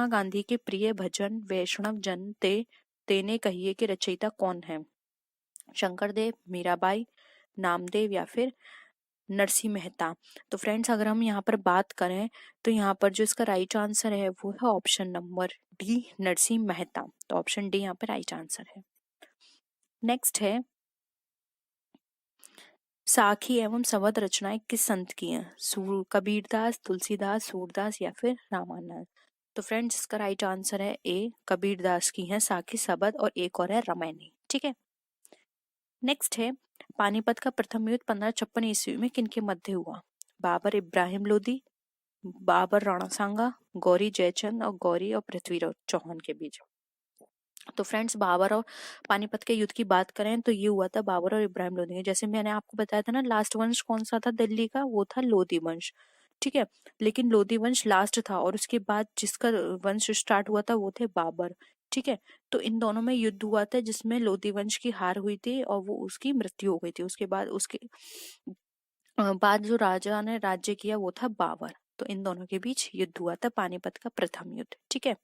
महात्मा गांधी के प्रिय भजन वैष्णव जन ते तेने कहिए के रचयिता कौन है? शंकरदेव, मीराबाई, नामदेव या फिर नरसिंह मेहता। तो फ्रेंड्स अगर हम यहाँ पर बात करें तो यहाँ पर जो इसका राइट आंसर है वो है option number D, Narsinh Mehta. तो ऑप्शन डी यहाँ पर राइट आंसर है। नेक्स्ट है, साखी एवं संवद रचनाएं किस संत की हैं? कबीरदास, तुलसीदास, सूरदास या फिर रामानंद। तो फ्रेंड्स इसका राइट आंसर है ए, कबीरदास की है साखी, सबद और एक और है रामायणी। ठीक है। नेक्स्ट है, पानीपत का प्रथम युद्ध 1556 ईस्वी में किनके मध्य हुआ? बाबर इब्राहिम लोदी, बाबर राणा सांगा, गौरी जयचंद और गौरी और पृथ्वीराज चौहान के बीच। तो फ्रेंड्स बाबर और पानीपत के युद्ध की बात करें तो ये हुआ था बाबर और इब्राहिम लोदी का। जैसे मैंने आपको बताया था ना, लास्ट वंश कौन सा था दिल्ली का? वो था लोधी वंश। ठीक है, लेकिन लोधी वंश लास्ट था और उसके बाद जिसका वंश स्टार्ट हुआ था वो थे बाबर। ठीक है, तो इन दोनों में युद्ध हुआ था जिसमें लोधी वंश की हार हुई थी और वो उसकी मृत्यु हो गई थी। उसके बाद जो राजा ने राज्य किया वो था बाबर। तो इन दोनों के बीच युद्ध हुआ था, पानीपत का प्रथम युद्ध। ठीक है।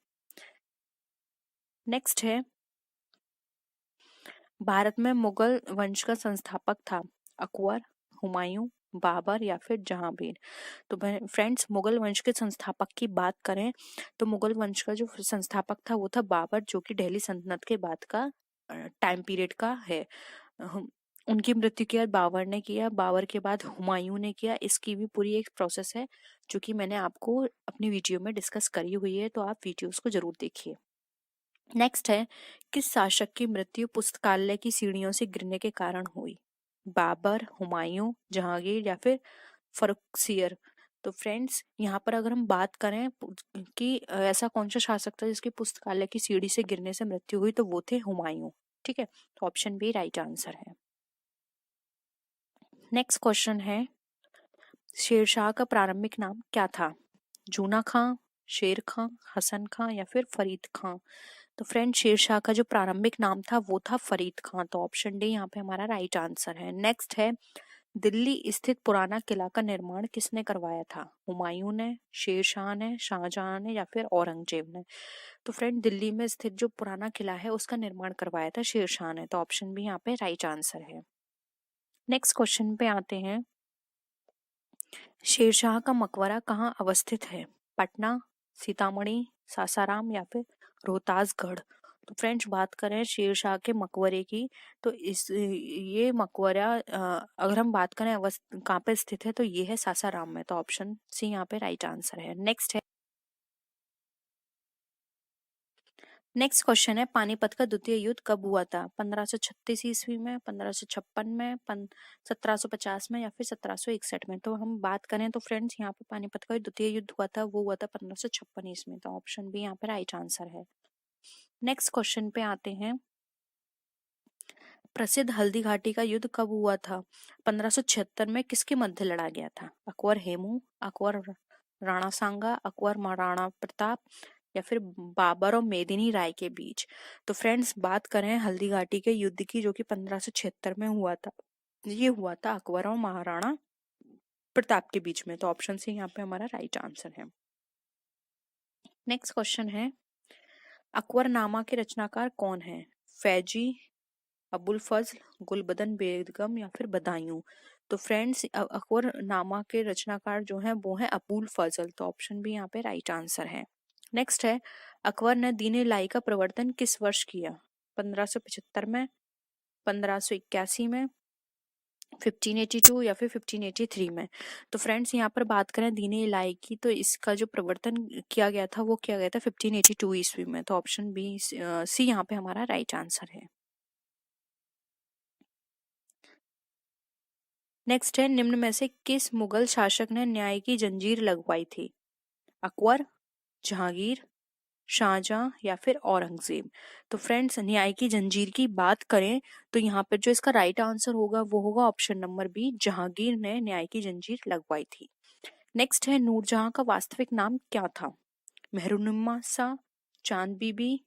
नेक्स्ट है, भारत में मुगल वंश का संस्थापक था अकबर, हुमायूं, बाबर या फिर जहांगीर। तो फ्रेंड्स मुगल वंश के संस्थापक की बात करें तो मुगल वंश का जो संस्थापक था वो था बाबर, जो कि दिल्ली सल्तनत के बाद का टाइम पीरियड का है। उनकी मृत्यु के बाद बाबर ने किया, बाबर के बाद हुमायूं ने किया। इसकी भी पूरी एक प्रोसेस है जो कि मैंने आपको अपनी वीडियो में डिस्कस करी हुई है, तो आप वीडियोस को जरूर देखिए। नेक्स्ट है, किस शासक की मृत्यु पुस्तकालय की सीढ़ियों से गिरने के कारण हुई? बाबर, हुमायूं, जहांगीर या फिर फर्रुखसियर। तो फ्रेंड्स यहाँ पर अगर हम बात करें कि ऐसा कौन सा शासक था जिसकी पुस्तकालय की सीढ़ी से गिरने से मृत्यु हुई, तो वो थे हुमायूं। ठीक है, तो ऑप्शन बी राइट आंसर है। नेक्स्ट क्वेश्चन है, शेरशाह का प्रारंभिक नाम क्या था? जूना खां, शेर खां, हसन खां या फिर फरीद खां। तो फ्रेंड शेरशाह का जो प्रारंभिक नाम था वो था फरीद खां। तो ऑप्शन डी यहाँ पे हमारा राइट आंसर है। नेक्स्ट है, दिल्ली स्थित पुराना किला का निर्माण किसने करवाया था? हुमायूं ने, शेरशाह ने, शाहजहां ने या फिर औरंगजेब ने। तो फ्रेंड दिल्ली में स्थित जो पुराना किला है उसका निर्माण करवाया था शेरशाह ने। तो ऑप्शन बी यहाँ पे राइट आंसर है। नेक्स्ट क्वेश्चन पे आते हैं, शेरशाह का मकबरा कहाँ अवस्थित है? पटना, सीतामढ़ी, सासाराम या फिर रोहतासगढ़। तो फ्रेंड्स बात करें शेरशाह के मकबरे की तो ये मकबरा अगर हम बात करें कहाँ पे स्थित है तो ये है सासाराम में। तो ऑप्शन सी यहाँ पे राइट आंसर है। नेक्स्ट क्वेश्चन है, पानीपत का द्वितीय युद्ध कब हुआ था? 1536 ईस्वी में, 1556 में, 1750 में या फिर 1761 में। तो हम बात करें तो फ्रेंड्स यहाँ पे पानीपत का द्वितीय युद्ध हुआ था वो हुआ था 1556 ईस्वी में। तो ऑप्शन बी यहाँ पे राइट आंसर है। नेक्स्ट क्वेश्चन पे आते हैं, प्रसिद्ध हल्दी घाटी का युद्ध कब हुआ था? 1576 में किसके मध्य लड़ा गया था? अकबर हेमू, अकबर राणा सांगा, अकबर महाराणा प्रताप या फिर बाबर और मेदिनी राय के बीच। तो फ्रेंड्स बात करें हल्दी घाटी के युद्ध की जो कि 1576 में हुआ था, ये हुआ था अकबर और महाराणा प्रताप के बीच में। तो ऑप्शन सी यहाँ पे हमारा राइट आंसर है। नेक्स्ट क्वेश्चन है, अकबरनामा के रचनाकार कौन है? फैजी, अबुल फजल, गुलबदन बेगम या फिर बदायूं। तो फ्रेंड्स अकबरनामा के रचनाकार जो है वो है अबुल फजल। तो ऑप्शन भी यहाँ पे राइट आंसर है। नेक्स्ट है, अकबर ने दीन इलाही का प्रवर्तन किस वर्ष किया? 1575 में, 1581 में, 1582 या फिर 1583 में। तो फ्रेंड्स यहाँ पर बात करें दीन इलाही की तो इसका जो प्रवर्तन किया गया था वो किया गया था 1582 ईस्वी में। तो ऑप्शन बी सी यहाँ पे हमारा राइट आंसर है। नेक्स्ट है, निम्न में से किस मुगल शासक ने न्याय की जंजीर लगवाई थी? अकबर, जहांगीर, शाहजहां या फिर औरंगजेब। तो फ्रेंड्स न्याय की जंजीर की बात करें तो यहाँ पर जो इसका राइट आंसर होगा वो होगा ऑप्शन नंबर बी, जहांगीर ने न्याय की जंजीर लगवाई थी। नेक्स्ट है, नूरजहां का वास्तविक नाम क्या था? मेहरुनिम्मा शाह, चांद बीबी,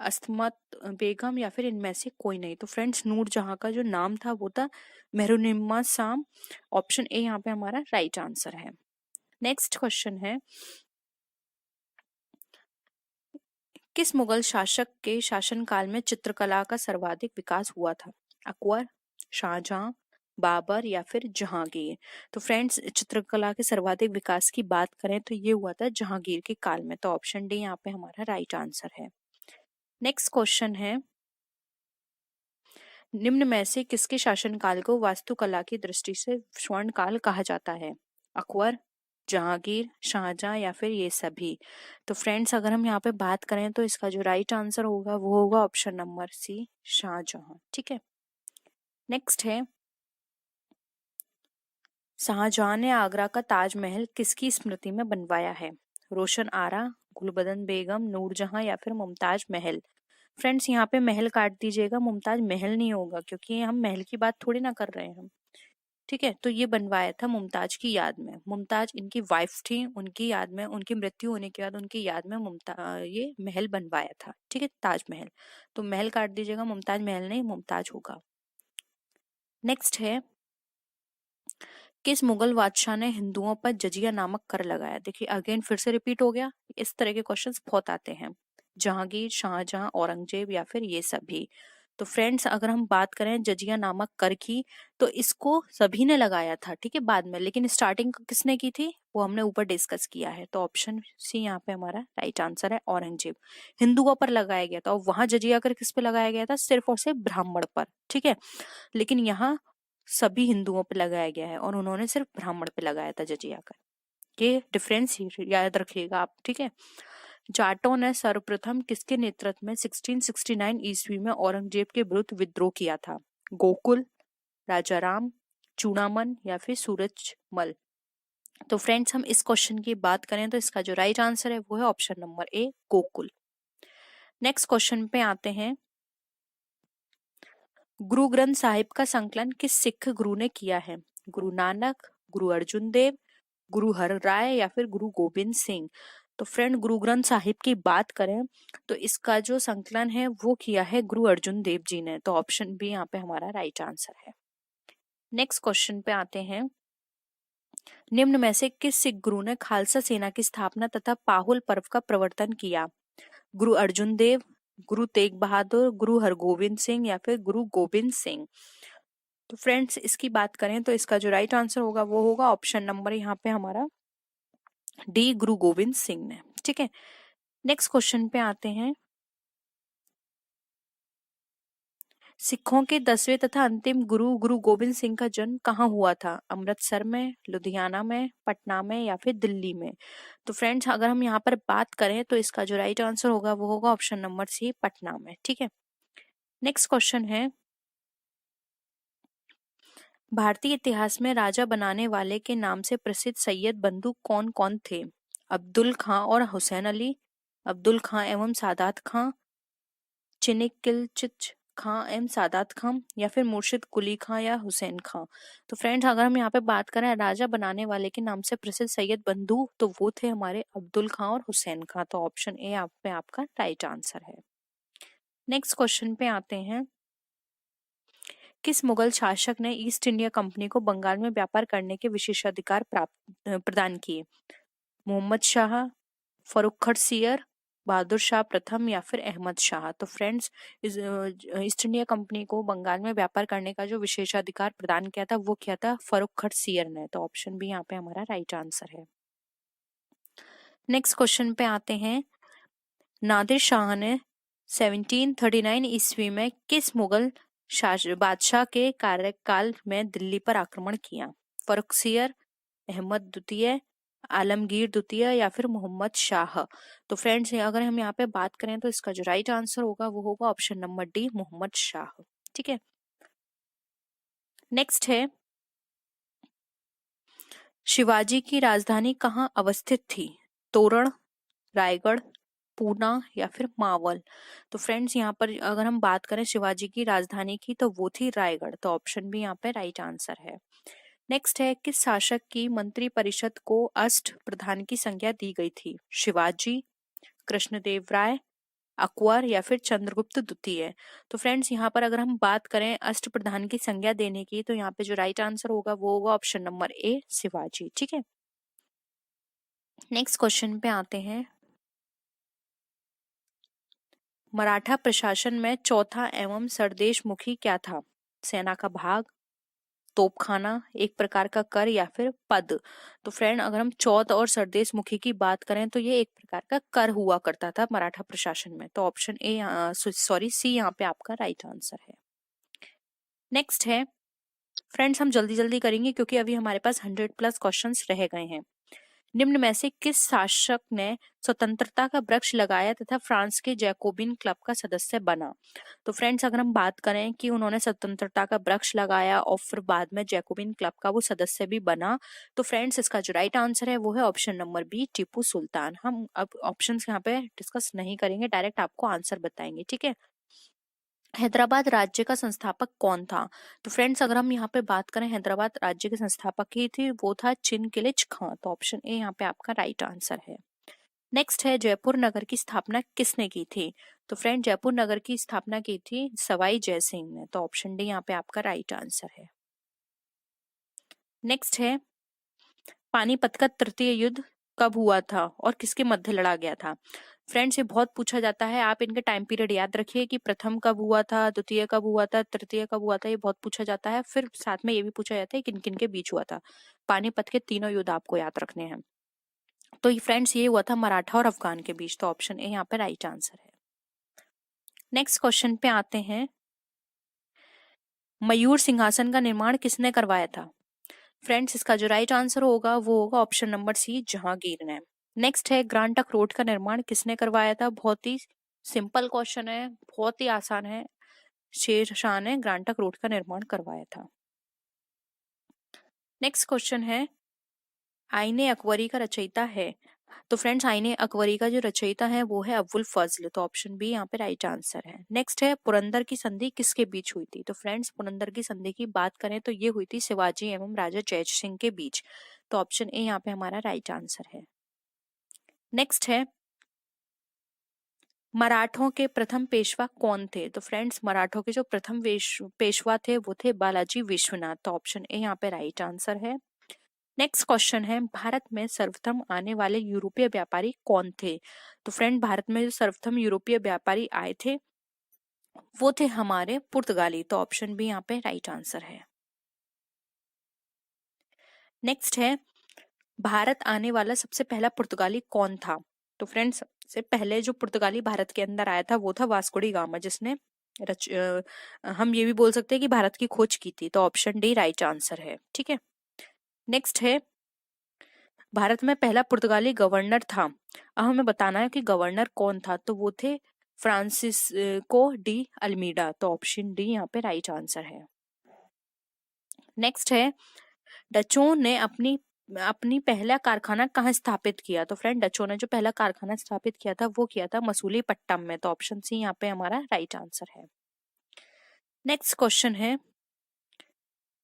अस्तमत बेगम या फिर इनमें से कोई नहीं। तो फ्रेंड्स नूरजहां का जो नाम था वो था मेहरुनिम्मा शाह। ऑप्शन ए यहाँ पे हमारा राइट आंसर है। नेक्स्ट क्वेश्चन है, किस मुगल शासक के शासनकाल में चित्रकला का सर्वाधिक विकास हुआ था? अकबर, शाहजहां, बाबर या फिर जहांगीर? तो फ्रेंड्स, चित्रकला के सर्वाधिक विकास की बात करें तो ये हुआ था जहांगीर के काल में। तो ऑप्शन डी यहाँ पे हमारा राइट आंसर है। नेक्स्ट क्वेश्चन है, निम्न में से किसके शासनकाल को वास्तुकला की दृष्टि से स्वर्ण काल कहा जाता है? अकबर, जहांगीर, शाहजहां या फिर ये सभी? तो फ्रेंड्स, अगर हम यहाँ पे बात करें तो इसका जो राइट आंसर होगा वो होगा ऑप्शन नंबर सी, शाहजहां। ठीक है। नेक्स्ट है, शाहजहां ने आगरा का ताजमहल किसकी स्मृति में बनवाया है? रोशन आरा, गुलबदन बेगम, नूरजहां या फिर मुमताज महल? फ्रेंड्स, यहाँ पे महल काट दीजिएगा, मुमताज महल नहीं होगा, क्योंकि हम महल की बात थोड़ी ना कर रहे हैं हम। ठीक है, तो ये बनवाया था मुमताज की याद में। मुमताज इनकी वाइफ थी, उनकी याद में, उनकी मृत्यु होने के बाद उनकी याद में ये महल बनवाया था। ठीक है, ताजमहल। तो महल काट दीजिएगा, मुमताज महल नहीं, मुमताज होगा। नेक्स्ट है, किस मुगल बादशाह ने हिंदुओं पर जजिया नामक कर लगाया? देखिए, अगेन फिर से रिपीट हो गया, इस तरह के क्वेश्चंस बहुत आते हैं। जहांगीर, शाहजहां, औरंगजेब या फिर ये सभी? तो फ्रेंड्स, अगर हम बात करें जजिया नामक कर की, तो इसको सभी ने लगाया था, ठीक है, बाद में, लेकिन स्टार्टिंग किसने की थी वो हमने ऊपर डिस्कस किया है। तो ऑप्शन सी यहाँ पे हमारा राइट आंसर है, औरंगजेब। हिंदुओं पर लगाया गया था, और वहां जजिया कर किस पे लगाया गया था? सिर्फ और सिर्फ ब्राह्मण पर। ठीक है, लेकिन यहाँ सभी हिंदुओं पे लगाया गया है, और उन्होंने सिर्फ ब्राह्मण पे लगाया था जजिया कर। ये डिफरेंस याद रखिएगा आप। ठीक है। जाटों ने सर्वप्रथम किसके नेतृत्व में 1669 ईस्वी में औरंगजेब के विरुद्ध विद्रोह किया था? गोकुल, राजाराम, चूड़ामन या फिर सूरजमल? तो फ्रेंड्स, हम इस क्वेश्चन की बात करें तो इसका जो राइट आंसर है वो है option number A, Gokul. Next question पे आते हैं, गुरु ग्रंथ साहिब का संकलन किस सिख गुरु ने किया है? गुरु नानक, गुरु अर्जुन देव, गुरु हर राय या फिर गुरु गोविंद सिंह? तो फ्रेंड, गुरु ग्रंथ साहिब की बात करें तो इसका जो संकलन है वो किया है गुरु अर्जुन देव जी ने। तो ऑप्शन बी यहाँ पे हमारा राइट आंसर है। नेक्स्ट क्वेश्चन पे आते हैं, निम्न में से किस सिख गुरु ने खालसा सेना की स्थापना तथा पाहुल पर्व का प्रवर्तन किया? गुरु अर्जुन देव, गुरु तेग बहादुर, गुरु हरगोविंद सिंह या फिर गुरु गोविंद सिंह? तो फ्रेंड्स, इसकी बात करें तो इसका जो राइट आंसर होगा वो होगा ऑप्शन नंबर यहाँ पे हमारा डी, गुरु गोविंद सिंह ने। ठीक है। नेक्स्ट क्वेश्चन पे आते हैं, सिखों के 10वें तथा अंतिम गुरु गुरु गोविंद सिंह का जन्म कहाँ हुआ था? अमृतसर में, लुधियाना में, पटना में या फिर दिल्ली में? तो फ्रेंड्स, अगर हम यहाँ पर बात करें तो इसका जो राइट आंसर होगा वो होगा ऑप्शन नंबर सी, पटना में। ठीक है। नेक्स्ट क्वेश्चन है, भारतीय इतिहास में राजा बनाने वाले के नाम से प्रसिद्ध सैयद बंधु कौन कौन थे? अब्दुल खां और हुसैन अली, अब्दुल खां एवं सादात खां, चिनिकिलचिच खां एवं सादात खां या फिर मुर्शिद कुली खां या हुसैन खां? तो फ्रेंड्स, अगर हम यहाँ पे बात करें राजा बनाने वाले के नाम से प्रसिद्ध सैयद बंधु, तो वो थे हमारे अब्दुल खां और हुसैन खां। तो ऑप्शन ए आप पे आपका राइट आंसर है। नेक्स्ट क्वेश्चन पे आते हैं, किस मुगल शासक ने ईस्ट इंडिया कंपनी को बंगाल में व्यापार करने के विशेषाधिकार प्रदान किए? मोहम्मद शाह, फर्रुखार सियर, बहादुर शाह प्रथम या फिर अहमद शाह? तो फ्रेंड्स, ईस्ट इंडिया कंपनी को बंगाल में व्यापार करने का जो विशेषाधिकार प्रदान किया था वो किया था फर्रुखार सियर ने। तो ऑप्शन बी यहाँ पे हमारा राइट आंसर है। नेक्स्ट क्वेश्चन पे आते हैं, नादिर शाह ने 1739 ईस्वी में किस मुगल बादशाह के कार्यकाल में दिल्ली पर आक्रमण किया? फर्रुखसियर, अहमद द्वितीय, आलमगीर द्वितीय या फिर मोहम्मद शाह? तो फ्रेंड्स, अगर हम यहाँ पे बात करें तो इसका जो राइट आंसर होगा वो होगा option number D, Mohammad Shah. ठीक है। नेक्स्ट है, शिवाजी की राजधानी कहाँ अवस्थित थी? तोरण, रायगढ़, पूना या फिर मावल? तो फ्रेंड्स, यहाँ पर अगर हम बात करें शिवाजी की राजधानी की तो वो थी रायगढ़। तो ऑप्शन भी यहाँ पे राइट आंसर है। नेक्स्ट है, किस शासक की मंत्री परिषद को अष्ट प्रधान की संज्ञा दी गई थी? शिवाजी, कृष्णदेव राय, अकबर या फिर चंद्रगुप्त द्वितीय? तो फ्रेंड्स, यहाँ पर अगर हम बात करें अष्ट प्रधान की संज्ञा देने की, तो यहाँ पे जो राइट आंसर होगा वो होगा ऑप्शन नंबर ए, शिवाजी। ठीक है। नेक्स्ट क्वेश्चन पे आते हैं, मराठा प्रशासन में चौथा एवं सरदेशमुखी क्या था? सेना का भाग, तोपखाना, एक प्रकार का कर या फिर पद। तो फ्रेंड अगर हम चौथ और सरदेशमुखी की बात करें तो ये एक प्रकार का कर हुआ करता था मराठा प्रशासन में। तो ऑप्शन ए सॉरी सी यहाँ पे आपका राइट आंसर है। नेक्स्ट है फ्रेंड्स, हम जल्दी जल्दी करेंगे क्योंकि अभी हमारे पास 100+ क्वेश्चंस रह गए हैं। निम्न में से किस शासक ने स्वतंत्रता का वृक्ष लगाया तथा फ्रांस के जैकोबिन क्लब का सदस्य बना? तो फ्रेंड्स अगर हम बात करें कि उन्होंने स्वतंत्रता का वृक्ष लगाया और फिर बाद में जैकोबिन क्लब का वो सदस्य भी बना, तो फ्रेंड्स इसका जो राइट आंसर है वो है option number B, Tipu Sultan. हम अब ऑप्शंस यहाँ पे डिस्कस नहीं करेंगे, डायरेक्ट आपको आंसर बताएंगे, ठीक है। हैदराबाद राज्य का संस्थापक कौन था? तो फ्रेंड्स अगर हम यहाँ पे बात करें हैदराबाद राज्य के संस्थापक ही थे, वो था चिनकिलिच खां। तो ऑप्शन ए यहाँ पे आपका राइट आंसर है। नेक्स्ट है जयपुर नगर की स्थापना किसने की थी? तो फ्रेंड जयपुर नगर की स्थापना की थी सवाई जयसिंह ने। तो ऑप्शन डी यहाँ पे आपका राइट आंसर है। नेक्स्ट है पानीपत का तृतीय युद्ध कब हुआ था और किसके मध्य लड़ा गया था? फ्रेंड्स ये बहुत पूछा जाता है, आप इनके टाइम पीरियड याद रखिए कि प्रथम कब हुआ था, द्वितीय कब हुआ था, तृतीय कब हुआ था, ये बहुत पूछा जाता है। फिर साथ में ये भी पूछा जाता है किन किन के बीच हुआ था। पानीपत के तीनों युद्ध आपको याद रखने हैं। तो ये फ्रेंड्स ये हुआ था मराठा और अफगान के बीच। तो ऑप्शन ए यहाँ पे राइट आंसर है। नेक्स्ट क्वेश्चन पे आते हैं, मयूर सिंहासन का निर्माण किसने करवाया था? फ्रेंड्स इसका जो राइट आंसर होगा वो होगा ऑप्शन नंबर सी, जहांगीर ने। नेक्स्ट है ग्रांड ट्रंक रोड का निर्माण किसने करवाया था? बहुत ही सिंपल क्वेश्चन है, बहुत ही आसान है। शेर शाह ने ग्रांड ट्रंक रोड का निर्माण करवाया था। नेक्स्ट क्वेश्चन है आईने अकबरी का रचयिता है? तो फ्रेंड्स आईने अकबरी का जो रचयिता है वो है अबुल फजल। तो ऑप्शन बी यहाँ पे राइट आंसर है। नेक्स्ट है पुरंदर की संधि किसके बीच हुई थी? तो फ्रेंड्स पुरंदर की संधि की बात करें तो ये हुई थी शिवाजी एवं राजा जय सिंह के बीच। तो ऑप्शन ए यहाँ पे हमारा राइट आंसर है। नेक्स्ट है मराठों के प्रथम पेशवा कौन थे? तो फ्रेंड्स मराठों के जो प्रथम पेशवा थे वो थे बालाजी विश्वनाथ। तो ऑप्शन ए यहाँ पे राइट आंसर है। नेक्स्ट क्वेश्चन है भारत में सर्वप्रथम आने वाले यूरोपीय व्यापारी कौन थे? तो फ्रेंड भारत में जो सर्वप्रथम यूरोपीय व्यापारी आए थे वो थे हमारे पुर्तगाली। तो ऑप्शन बी यहाँ पे राइट आंसर है। नेक्स्ट है भारत आने वाला सबसे पहला पुर्तगाली कौन था? तो फ्रेंड्स सबसे पहले जो पुर्तगाली भारत के अंदर आया था वो था वास्को डी गामा, जिसने हम ये भी बोल सकते हैं कि भारत की खोज की थी। तो ऑप्शन डी राइट आंसर है, ठीक है। नेक्स्ट है भारत में पहला पुर्तगाली गवर्नर था, अब हमें बताना है कि गवर्नर कौन था। तो वो थे फ्रांसिस्को डी अल्मीडा। तो ऑप्शन डी यहाँ पे राइट आंसर है। नेक्स्ट है डचों ने अपनी अपनी पहला कारखाना कहाँ स्थापित किया? तो फ्रेंड डचों ने जो पहला कारखाना स्थापित किया था वो किया था मसूलीपट्टनम में। तो ऑप्शन सी यहाँ पे हमारा राइट आंसर है। नेक्स्ट क्वेश्चन है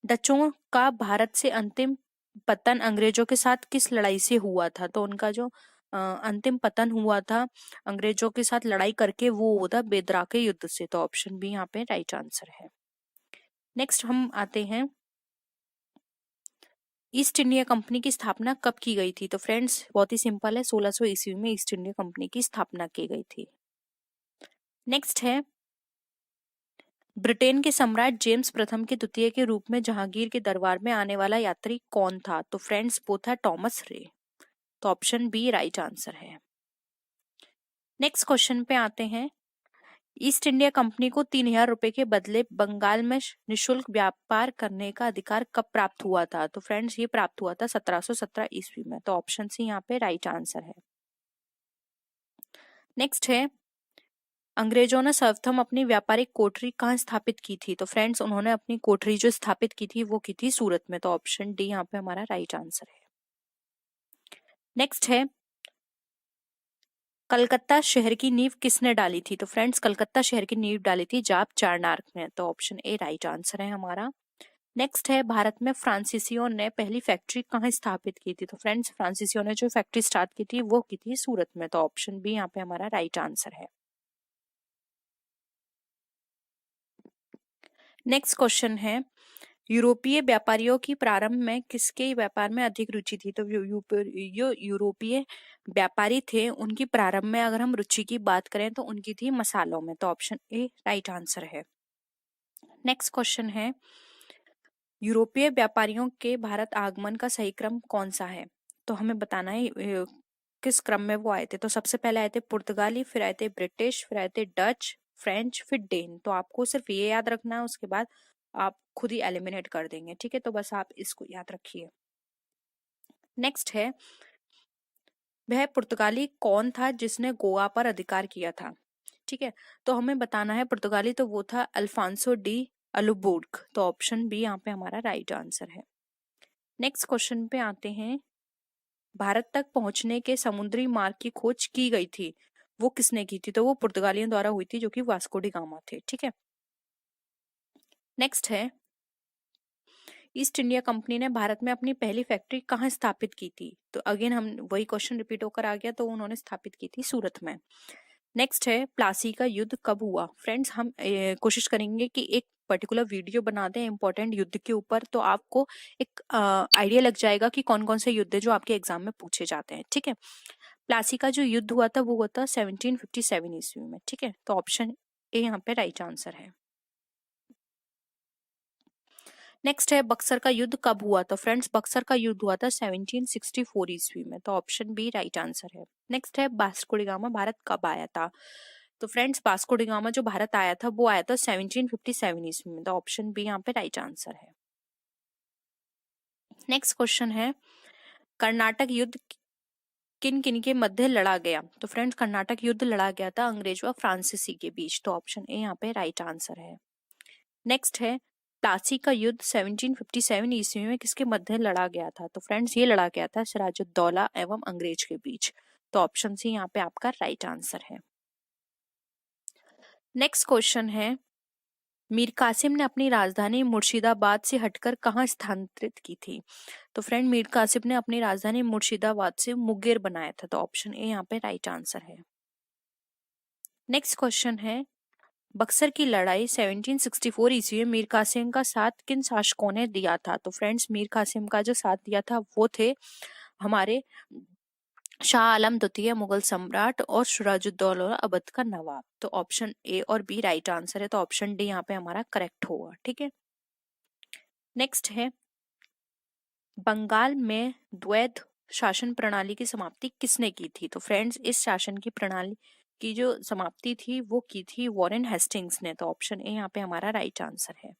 डचों का भारत से अंतिम पतन अंग्रेजों के साथ किस लड़ाई से हुआ था? तो उनका जो अंतिम पतन हुआ था अंग्रेजों के साथ लड़ाई करके वो हुआ था बेदरा के युद्ध से। तो ऑप्शन बी यहाँ पे राइट आंसर है। नेक्स्ट हम आते हैं ईस्ट इंडिया कंपनी की स्थापना कब की गई थी? तो फ्रेंड्स बहुत ही सिंपल है, 1600 ईस्वी में ईस्ट इंडिया कंपनी की स्थापना की गई थी। नेक्स्ट है ब्रिटेन के सम्राट जेम्स प्रथम के द्वितीय के रूप में जहांगीर के दरबार में आने वाला यात्री कौन था? तो फ्रेंड्स वो था टॉमस रे। तो ऑप्शन बी राइट आंसर है। नेक्स्ट क्वेश्चन पे आते हैं ईस्ट इंडिया कंपनी को 3000 रुपए के बदले बंगाल में निशुल्क व्यापार करने का अधिकार कब प्राप्त हुआ था? तो फ्रेंड्स ये प्राप्त हुआ था 1717 ईस्वी में। तो ऑप्शन सी यहाँ पे राइट आंसर है। नेक्स्ट है अंग्रेजों ने सर्वप्रथम अपनी व्यापारिक कोठरी कहाँ स्थापित की थी? तो फ्रेंड्स उन्होंने अपनी कोठरी जो स्थापित की थी वो की थी सूरत में। तो ऑप्शन डी यहाँ पे हमारा राइट आंसर है। नेक्स्ट है कलकत्ता शहर की नींव किसने डाली थी? तो फ्रेंड्स कलकत्ता शहर की नींव डाली थी जाप चारनार्क ने। तो ऑप्शन ए राइट आंसर है हमारा। नेक्स्ट है भारत में फ्रांसीसियों ने पहली फैक्ट्री कहाँ स्थापित की थी? तो फ्रेंड्स फ्रांसीसियों ने जो फैक्ट्री स्टार्ट की थी वो की थी सूरत में। तो ऑप्शन बी यहाँ पे हमारा राइट आंसर है। नेक्स्ट क्वेश्चन है यूरोपीय व्यापारियों की प्रारंभ में किसके व्यापार में अधिक रुचि थी? तो जो यूरोपीय व्यापारी थे उनकी प्रारंभ में अगर हम रुचि की बात करें तो उनकी थी मसालों में। तो ऑप्शन ए राइट आंसर है। नेक्स्ट क्वेश्चन है, यूरोपीय व्यापारियों के भारत आगमन का सही क्रम कौन सा है? तो हमें बताना है किस क्रम में वो आए थे। तो सबसे पहले आए थे पुर्तगाली, फिर आए थे ब्रिटिश, फिर आए थे डच, फ्रेंच, फिर डेन। तो आपको सिर्फ ये याद रखना है, उसके बाद आप खुद ही एलिमिनेट कर देंगे। ठीक है, तो बस आप इसको याद रखिए। नेक्स्ट है, वह पुर्तगाली कौन था जिसने गोवा पर अधिकार किया था? ठीक है, तो हमें बताना है पुर्तगाली, तो वो था अल्फांसो डी अलुबुर्ग। तो ऑप्शन बी यहाँ पे हमारा राइट आंसर है। नेक्स्ट क्वेश्चन पे आते हैं, भारत तक पहुंचने के समुद्री मार्ग की खोज की गई थी, वो किसने की थी? तो वो पुर्तगालियों द्वारा हुई थी, जो कि वास्को डी गामा थे। ठीक है, नेक्स्ट है, ईस्ट इंडिया कंपनी ने भारत में अपनी पहली फैक्ट्री कहाँ स्थापित की थी? तो अगेन हम वही क्वेश्चन रिपीट होकर आ गया, तो उन्होंने स्थापित की थी सूरत में। नेक्स्ट है, प्लासी का युद्ध कब हुआ? फ्रेंड्स, हम कोशिश करेंगे कि एक पर्टिकुलर वीडियो बना दें इंपॉर्टेंट युद्ध के ऊपर, तो आपको एक आइडिया लग जाएगा कि कौन कौन से युद्ध है जो आपके एग्जाम में पूछे जाते हैं। ठीक है, प्लासी का जो युद्ध हुआ था वो हुआ था 1757 ईस्वी में। ठीक है, तो ऑप्शन ए यहाँ पे राइट आंसर है। नेक्स्ट है, बक्सर का युद्ध कब हुआ? तो फ्रेंड्स, बक्सर का युद्ध हुआ था 1764 ईस्वी में। तो ऑप्शन बी राइट आंसर है। नेक्स्ट है, वास्को डी गामा भारत कब आया था? तो फ्रेंड्स, वास्को डी गामा जो भारत आया था वो आया था 1757 ईस्वी में। तो ऑप्शन बी यहाँ पे राइट आंसर है। नेक्स्ट क्वेश्चन है, कर्नाटक युद्ध किन किन के मध्य लड़ा गया? तो फ्रेंड्स, कर्नाटक युद्ध लड़ा गया था अंग्रेज व फ्रांसीसी के बीच। तो ऑप्शन ए यहाँ पे राइट आंसर है। नेक्स्ट है, प्लासी का युद्ध 1757 ईस्वी में किसके मध्य लड़ा गया था? तो फ्रेंड्स, ये लड़ा गया था सिराजुद्दौला एवं अंग्रेज के बीच। तो ऑप्शन सी यहाँ पे आपका राइट आंसर है। नेक्स्ट क्वेश्चन है, मीर कासिम ने अपनी राजधानी मुर्शिदाबाद से हटकर कहाँ स्थानांतरित की थी? तो फ्रेंड, मीर कासिम ने अपनी राजधानी मुर्शिदाबाद से मुंगेर बनाया था। तो ऑप्शन ए यहाँ पे राइट आंसर है। नेक्स्ट क्वेश्चन है, बक्सर की लड़ाई 1764 ईस्वी में मीर कासिम का साथ किन शासकों ने दिया था? तो फ्रेंड्स, मीर कासिम का जो साथ दिया था वो थे हमारे शाह आलम द्वितीय मुगल सम्राट और सिराजुद्दौला अवध का नवाब। तो ऑप्शन ए और बी राइट आंसर है। तो ऑप्शन डी यहाँ पे हमारा करेक्ट होगा। ठीक है, नेक्स्ट है, बंगाल में द्वैध शासन प्रणाली की समाप्ति किसने की थी? तो फ्रेंड्स, इस शासन की प्रणाली की जो समाप्ति थी वो की थी वॉरेन हेस्टिंग्स ने। तो ऑप्शन ए यहाँ पे हमारा राइट आंसर है।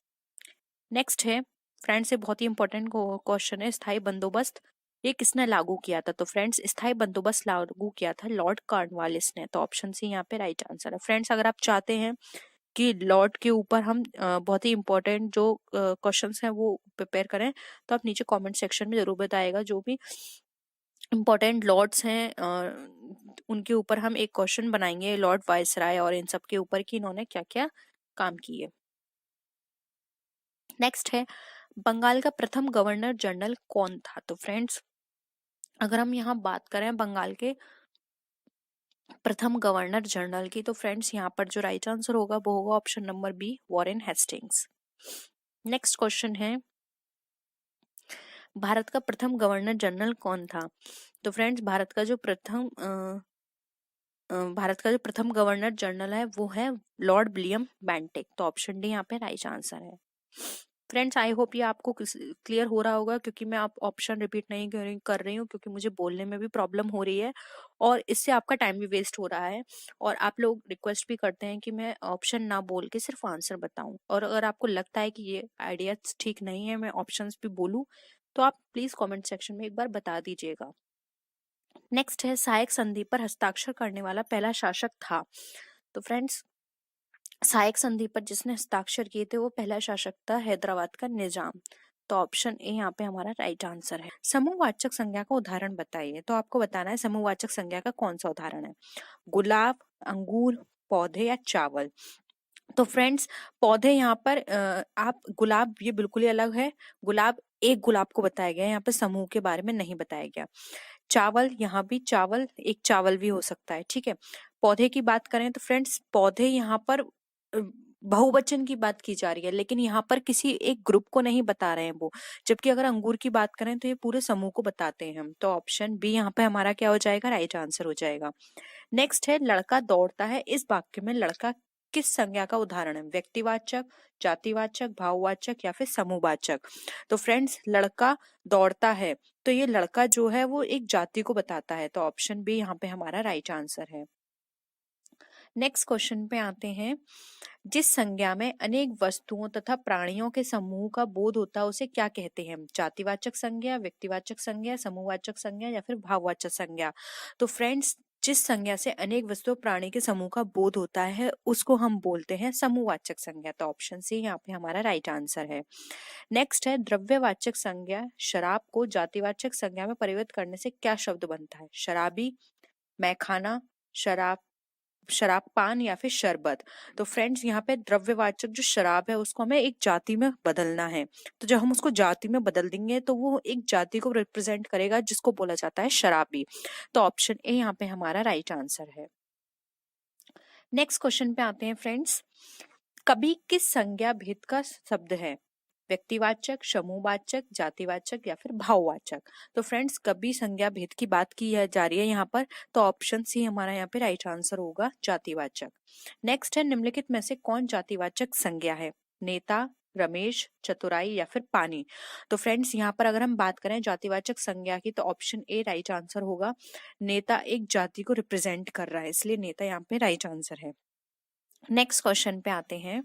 नेक्स्ट है, फ्रेंड्स, ये बहुत ही इंपॉर्टेंट क्वेश्चन है, स्थायी बंदोबस्त ये किसने लागू किया था? तो फ्रेंड्स, स्थायी बंदोबस्त लागू किया था लॉर्ड कॉर्नवालिस ने। तो ऑप्शन सी यहाँ पे राइट आंसर है। फ्रेंड्स, अगर आप चाहते हैं कि लॉर्ड के ऊपर हम बहुत ही इंपॉर्टेंट जो क्वेश्चंस हैं वो प्रिपेयर करें, तो आप नीचे कमेंट सेक्शन में जरूर बताइएगा। जो भी इंपॉर्टेंट लॉर्ड्स हैं उनके ऊपर हम एक क्वेश्चन बनाएंगे, लॉर्ड वायसराय और इन सब के ऊपर कि इन्होंने क्या क्या काम किए। नेक्स्ट है, बंगाल का प्रथम गवर्नर जनरल कौन था? तो फ्रेंड्स, अगर हम यहाँ बात करें बंगाल के प्रथम गवर्नर जनरल की, तो फ्रेंड्स यहाँ पर जो राइट आंसर होगा वो होगा option number B, Warren Hastings. Next question है, भारत का प्रथम गवर्नर जनरल कौन था? तो फ्रेंड्स, भारत का जो प्रथम गवर्नर जनरल है वो है लॉर्ड विलियम बेंटिक। तो ऑप्शन डी यहाँ पे राइट आंसर है। फ्रेंड्स, आई होप ये आपको क्लियर हो रहा होगा, क्योंकि मैं आप ऑप्शन रिपीट नहीं कर रही हूँ, क्योंकि मुझे बोलने में भी प्रॉब्लम हो रही है और इससे आपका टाइम भी वेस्ट हो रहा है। और आप लोग रिक्वेस्ट भी करते हैं कि मैं ऑप्शन ना बोल के सिर्फ आंसर बताऊं, और अगर आपको लगता है कि ये आइडिया ठीक नहीं है, मैं ऑप्शंस भी बोलूं, तो आप प्लीज कमेंट सेक्शन में एक बार बता दीजिएगा। नेक्स्ट है, सहायक संधि पर हस्ताक्षर करने वाला पहला शासक था? तो फ्रेंड्स, सहायक संधि पर जिसने हस्ताक्षर किए थे वो पहला शासक था हैदराबाद का निजाम। तो ऑप्शन ए यहाँ पे हमारा राइट आंसर है। समूहवाचक संज्ञा का उदाहरण बताइए। तो आपको बताना है समूहवाचक संज्ञा का कौन सा उदाहरण है, गुलाब, अंगूर, पौधे या चावल? तो फ्रेंड्स, पौधे यहाँ पर आप गुलाब, ये बिल्कुल ही अलग है। गुलाब, एक गुलाब को बताया गया है, यहाँ पे समूह के बारे में नहीं बताया गया। चावल, यहाँ भी चावल, एक चावल भी हो सकता है। ठीक है, पौधे की बात करें तो फ्रेंड्स, पौधे यहाँ पर बहुवचन की बात की जा रही है, लेकिन यहाँ पर किसी एक ग्रुप को नहीं बता रहे हैं वो, जबकि अगर अंगूर की बात करें तो ये पूरे समूह को बताते हैं हम। तो ऑप्शन बी यहाँ पे हमारा क्या हो जाएगा, राइट आंसर हो जाएगा। नेक्स्ट है लड़का दौड़ता है, इस वाक्य में लड़का किस संज्ञा का उदाहरण है, व्यक्तिवाचक, जातिवाचक, भाववाचक या फिर समूहवाचक। तो फ्रेंड्स लड़का दौड़ता है, तो ये लड़का जो है वो एक जाति को बताता है, तो ऑप्शन बी यहाँ पे हमारा राइट आंसर है। नेक्स्ट क्वेश्चन पे आते हैं, जिस संज्ञा में अनेक वस्तुओं तथा प्राणियों के समूह का बोध होता है उसे क्या कहते हैं, जातिवाचक संज्ञा, व्यक्तिवाचक संज्ञा, समूहवाचक संज्ञा या फिर भाववाचक संज्ञा। तो फ्रेंड्स जिस संज्ञा से अनेक वस्तु प्राणी के समूह का बोध होता है उसको हम बोलते हैं समूहवाचक संज्ञा। तो ऑप्शन सी यहाँ पे हमारा राइट आंसर है। नेक्स्ट है द्रव्यवाचक संज्ञा, शराब को जातिवाचक संज्ञा में परिवर्तित करने से क्या शब्द बनता है, शराबी, मैखाना, शराब, शराब पान या फिर शरबत। तो फ्रेंड्स यहाँ पे द्रव्यवाचक जो शराब है उसको हमें एक जाति में बदलना है, तो जब हम उसको जाति में बदल देंगे तो वो एक जाति को रिप्रेजेंट करेगा जिसको बोला जाता है शराबी। तो ऑप्शन ए यहाँ पे हमारा राइट आंसर है। नेक्स्ट क्वेश्चन पे आते हैं फ्रेंड्स, कभी किस संज्ञा भेद का शब्द है, व्यक्तिवाचक, समूहवाचक, जातिवाचक या फिर भाववाचक। तो फ्रेंड्स कभी संज्ञा भेद की बात की जा रही है यहाँ पर, तो ऑप्शन सी हमारा यहाँ पे राइट आंसर होगा, जातिवाचक। नेक्स्ट है निम्नलिखित में से कौन जातिवाचक संज्ञा है, नेता, रमेश, चतुराई या फिर पानी। तो फ्रेंड्स यहाँ पर अगर हम बात करें जातिवाचक संज्ञा की तो ऑप्शन ए राइट आंसर होगा, नेता एक जाति को रिप्रेजेंट कर रहा है इसलिए नेता यहाँ पे राइट आंसर है। नेक्स्ट क्वेश्चन पे आते हैं,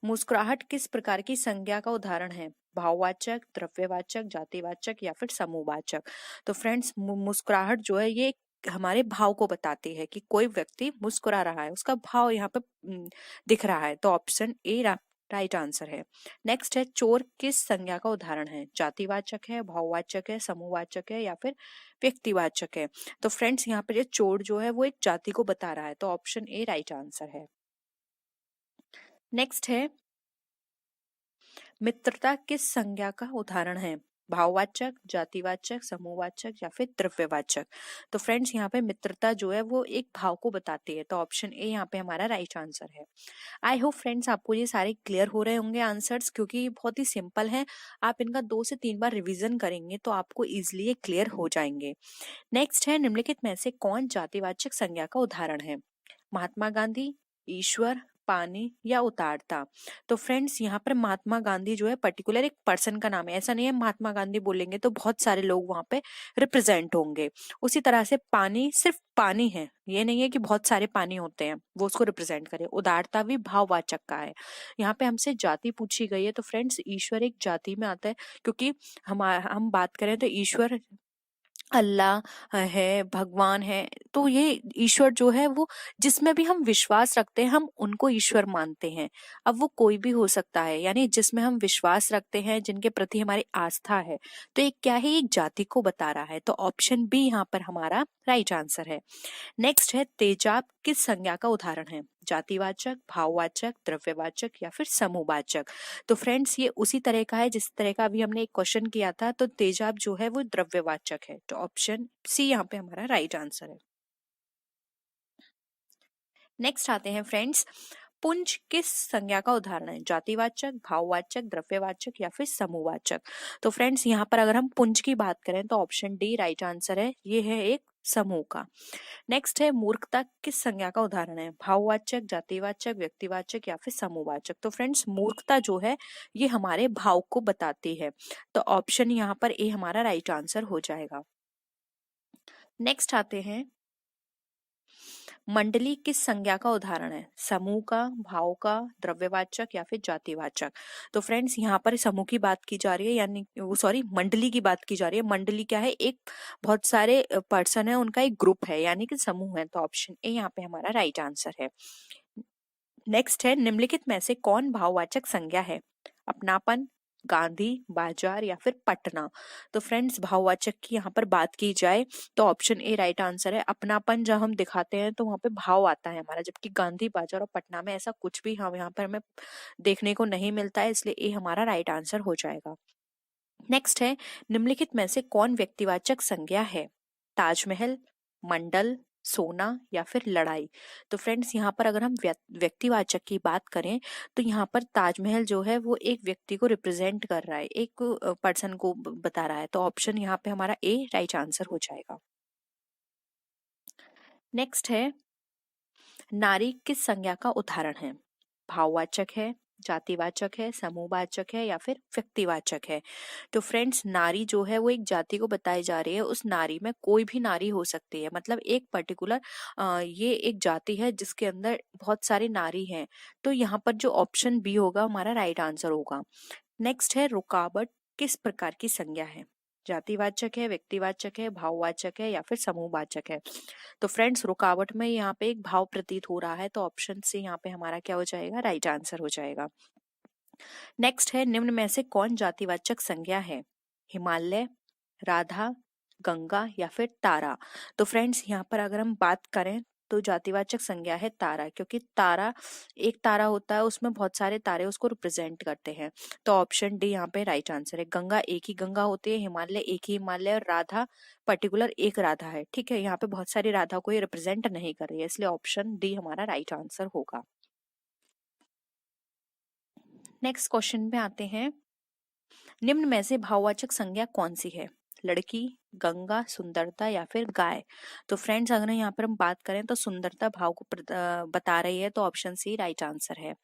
मुस्कुराहट किस प्रकार की संज्ञा का उदाहरण है, भाववाचक, द्रव्यवाचक, जातिवाचक या फिर समूहवाचक। तो फ्रेंड्स मुस्कुराहट जो है ये हमारे भाव को बताती है कि कोई व्यक्ति मुस्कुरा रहा है, उसका भाव यहाँ पे दिख रहा है। तो ऑप्शन ए राइट आंसर है। नेक्स्ट है चोर किस संज्ञा का उदाहरण है, जातिवाचक है, भाववाचक है, समूहवाचक है या फिर व्यक्तिवाचक है। तो फ्रेंड्स यहाँ पे चोर जो है वो एक जाति को बता रहा है, तो ऑप्शन ए राइट आंसर है। नेक्स्ट है मित्रता किस संज्ञा का उदाहरण है, भाववाचक, जातिवाचक, समूहवाचक या फिर द्रव्यवाचक। तो फ्रेंड्स यहाँ पे मित्रता जो है वो एक भाव को बताती है, तो ऑप्शन ए यहाँ पे हमारा राइट आंसर है। आई होप फ्रेंड्स आपको ये सारे क्लियर हो रहे होंगे आंसर्स, क्योंकि ये बहुत ही सिंपल है, आप इनका 2 से 3 बार रिवीजन करेंगे तो आपको इजिली ये क्लियर हो जाएंगे। नेक्स्ट है निम्नलिखित में से कौन जातिवाचक संज्ञा का उदाहरण है, महात्मा गांधी, ईश्वर, पानी या उदारता। तो फ्रेंड्स यहाँ पर महात्मा गांधी जो है पर्टिकुलर एक पर्सन का नाम है, ऐसा नहीं है महात्मा गांधी बोलेंगे तो बहुत सारे लोग वहां पे रिप्रेजेंट होंगे। उसी तरह से पानी सिर्फ पानी है, ये नहीं है कि बहुत सारे पानी होते हैं वो उसको रिप्रेजेंट करे। उदारता भी भाववाचक का है। यहाँ पे हमसे जाति पूछी गई है तो फ्रेंड्स ईश्वर एक जाति में आता है, क्योंकि हम बात करें तो ईश्वर अल्लाह है, भगवान है, तो ये ईश्वर जो है वो जिसमें भी हम विश्वास रखते हैं हम उनको ईश्वर मानते हैं। अब वो कोई भी हो सकता है, यानी जिसमें हम विश्वास रखते हैं, जिनके प्रति हमारी आस्था है, तो एक क्या है, एक जाति को बता रहा है। तो ऑप्शन बी यहाँ पर हमारा राइट आंसर है। नेक्स्ट है तेजाब किस संज्ञा का उदाहरण है, जातिवाचक, भाववाचक, द्रव्यवाचक या फिर समूहवाचक। तो फ्रेंड्स ये उसी तरह का है जिस तरह का अभी हमने एक क्वेश्चन किया था, तो तेजाब जो है वो द्रव्यवाचक है, तो ऑप्शन सी यहाँ पे हमारा राइट आंसर है। नेक्स्ट आते हैं फ्रेंड्स, पुंज किस संज्ञा का उदाहरण है, जातिवाचक, भाववाचक, द्रव्यवाचक या फिर समूहवाचक। तो फ्रेंड्स यहाँ पर अगर हम पुंज की बात करें तो ऑप्शन डी राइट आंसर है, ये है एक समूह का। नेक्स्ट है मूर्खता किस संज्ञा का उदाहरण है, भाववाचक, जातिवाचक, व्यक्तिवाचक या फिर समूहवाचक। तो फ्रेंड्स मूर्खता जो है ये हमारे भाव को बताती है, तो ऑप्शन यहाँ पर ए हमारा राइट आंसर हो जाएगा। नेक्स्ट आते हैं, मंडली किस संज्ञा का उदाहरण है, समूह का, भाव का, द्रव्यवाचक या फिर जातिवाचक। तो फ्रेंड्स यहाँ पर समूह की बात की जा रही है, यानी सॉरी मंडली की बात की जा रही है। मंडली क्या है, एक बहुत सारे पर्सन है उनका एक ग्रुप है, यानी कि समूह है, तो ऑप्शन ए यहाँ पे हमारा राइट आंसर है। नेक्स्ट है निम्नलिखित में से कौन भाववाचक संज्ञा है, अपनापन, गांधी, बाजार या फिर पटना। तो फ्रेंड्स भाववाचक की यहाँ पर बात की जाए तो ऑप्शन ए राइट आंसर है। अपनापन जब हम दिखाते हैं तो वहां पे भाव आता है हमारा, जबकि गांधी, बाजार और पटना में ऐसा कुछ भी हम यहाँ पर हमें देखने को नहीं मिलता है, इसलिए ए हमारा राइट आंसर हो जाएगा। नेक्स्ट है निम्नलिखित में से कौन व्यक्तिवाचक संज्ञा है, ताजमहल, मंडल, सोना या फिर लड़ाई। तो फ्रेंड्स यहाँ पर अगर हम व्यक्तिवाचक की बात करें तो यहाँ पर ताजमहल जो है वो एक व्यक्ति को रिप्रेजेंट कर रहा है, एक पर्सन को बता रहा है। तो ऑप्शन यहाँ पे हमारा ए राइट आंसर हो जाएगा। नेक्स्ट है, नारी किस संज्ञा का उदाहरण है? भाववाचक है, जातिवाचक है, समूहवाचक है या फिर व्यक्तिवाचक है? तो फ्रेंड्स नारी जो है वो एक जाति को बताई जा रही है। उस नारी में कोई भी नारी हो सकती है, मतलब एक पर्टिकुलर ये एक जाति है जिसके अंदर बहुत सारी नारी हैं। तो यहाँ पर जो ऑप्शन बी होगा हमारा राइट आंसर होगा। नेक्स्ट है, रुकावट किस प्रकार की संज्ञा है? जातिवाचक है, व्यक्तिवाचक है, भाववाचक है या फिर समूहवाचक है? तो फ्रेंड्स रुकावट में यहाँ पे एक भाव प्रतीत हो रहा है, तो ऑप्शन से यहाँ पे हमारा क्या हो जाएगा? राइट आंसर हो जाएगा। नेक्स्ट है, निम्न में से कौन जातिवाचक संज्ञा है? हिमालय, राधा, गंगा या फिर तारा? तो फ्रेंड्स यहाँ पर अगर हम बात करें तो जातिवाचक संज्ञा है तारा, क्योंकि तारा एक तारा होता है, उसमें बहुत सारे तारे उसको रिप्रेजेंट करते हैं। तो ऑप्शन डी यहाँ पे राइट आंसर है। गंगा एक ही गंगा होती है, हिमालय एक ही हिमालय, और राधा पर्टिकुलर एक राधा है। ठीक है, यहाँ पे बहुत सारी राधा को ये रिप्रेजेंट नहीं कर रही है, इसलिए ऑप्शन डी हमारा राइट आंसर होगा। नेक्स्ट क्वेश्चन पे आते हैं, निम्न में से भाववाचक संज्ञा कौन सी है? लड़की, गंगा, सुंदरता या फिर गाय? तो फ्रेंड्स अगर यहाँ पर हम बात करें तो सुंदरता भाव को बता रही है, तो ऑप्शन सी राइट आंसर है।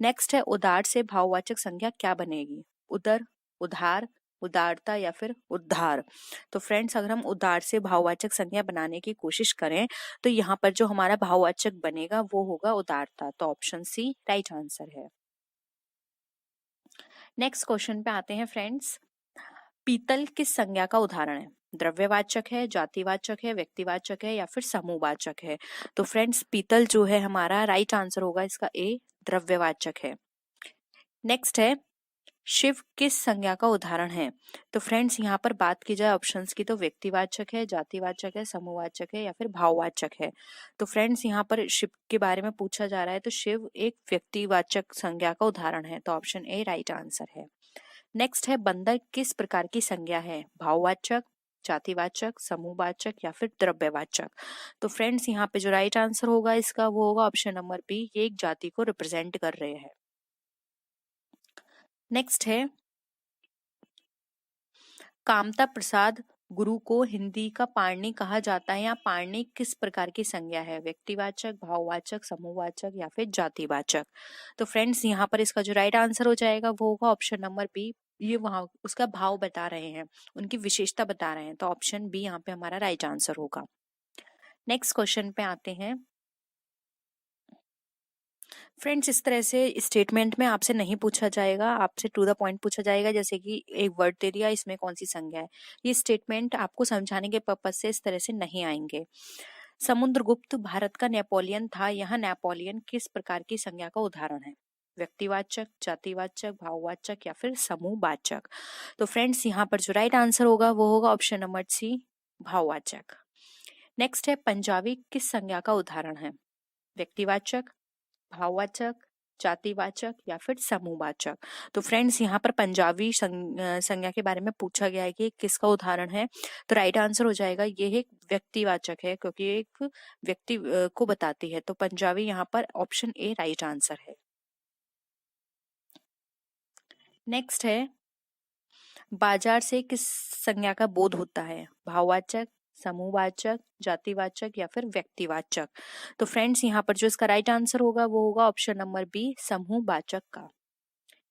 नेक्स्ट है, उदार से भाववाचक संज्ञा क्या बनेगी? उदर, उधार, उदारता या फिर उद्धार? तो फ्रेंड्स अगर हम उदार से भाववाचक संज्ञा बनाने की कोशिश करें तो यहाँ पर जो हमारा भाववाचक बनेगा वो होगा उदारता। तो ऑप्शन सी राइट आंसर है। नेक्स्ट क्वेश्चन पे आते हैं फ्रेंड्स, पीतल किस संज्ञा का उदाहरण है? द्रव्यवाचक है, जातिवाचक है, व्यक्तिवाचक है या फिर समूहवाचक है? तो फ्रेंड्स पीतल जो है हमारा राइट आंसर होगा इसका ए, द्रव्यवाचक है। नेक्स्ट है, शिव किस संज्ञा का उदाहरण है? तो फ्रेंड्स यहाँ पर बात की जाए ऑप्शंस की तो व्यक्तिवाचक है, जातिवाचक है, समूहवाचक है या फिर भाववाचक है? तो फ्रेंड्स यहाँ पर शिव के बारे में पूछा जा रहा है, तो शिव एक व्यक्तिवाचक संज्ञा का उदाहरण है, तो ऑप्शन ए राइट आंसर है। नेक्स्ट है, बंदर किस प्रकार की संज्ञा है? भाववाचक, जातिवाचक, समूहवाचक या फिर द्रव्यवाचक? तो फ्रेंड्स यहाँ पे जो राइट आंसर होगा इसका वो होगा ऑप्शन नंबर बी, ये एक जाति को रिप्रेजेंट कर रहे हैं। नेक्स्ट है, कामता प्रसाद गुरु को हिंदी का पाणिनि कहा जाता है, या पाणिनि किस प्रकार की संज्ञा है? व्यक्तिवाचक, भाववाचक, समूहवाचक या फिर जातिवाचक? तो फ्रेंड्स यहाँ पर इसका जो राइट आंसर हो जाएगा वो होगा ऑप्शन नंबर बी, ये वहां उसका भाव बता रहे हैं, उनकी विशेषता बता रहे हैं, तो ऑप्शन बी यहाँ पे हमारा राइट आंसर होगा। नेक्स्ट क्वेश्चन पे आते हैं फ्रेंड्स, इस तरह से स्टेटमेंट में आपसे नहीं पूछा जाएगा, आपसे टू द पॉइंट पूछा जाएगा, जैसे कि एक वर्ड दे दिया, इसमें कौन सी संज्ञा है। ये स्टेटमेंट आपको समझाने के पर्पज से इस तरह से नहीं आएंगे। समुद्रगुप्त भारत का नेपोलियन था, यह नेपोलियन किस प्रकार की संज्ञा का उदाहरण है? व्यक्तिवाचक, जातिवाचक, भाववाचक या फिर समूहवाचक? तो फ्रेंड्स यहाँ पर जो राइट आंसर होगा वो होगा ऑप्शन नंबर सी, भाववाचक। नेक्स्ट है, पंजाबी किस संज्ञा का उदाहरण है? व्यक्तिवाचक, भाववाचक, जातिवाचक या फिर समूहवाचक? तो फ्रेंड्स यहाँ पर पंजाबी संज्ञा के बारे में पूछा गया है कि किसका उदाहरण है, तो राइट आंसर हो जाएगा ये एक व्यक्तिवाचक है, क्योंकि ये एक व्यक्ति को बताती है, तो पंजाबी यहाँ पर ऑप्शन ए राइट आंसर है। नेक्स्ट है, बाजार से किस संज्ञा का बोध होता है? भाववाचक, समूहवाचक, जातिवाचक या फिर व्यक्तिवाचक? तो फ्रेंड्स यहाँ पर जो इसका राइट आंसर होगा वो होगा ऑप्शन नंबर बी, समूहवाचक का,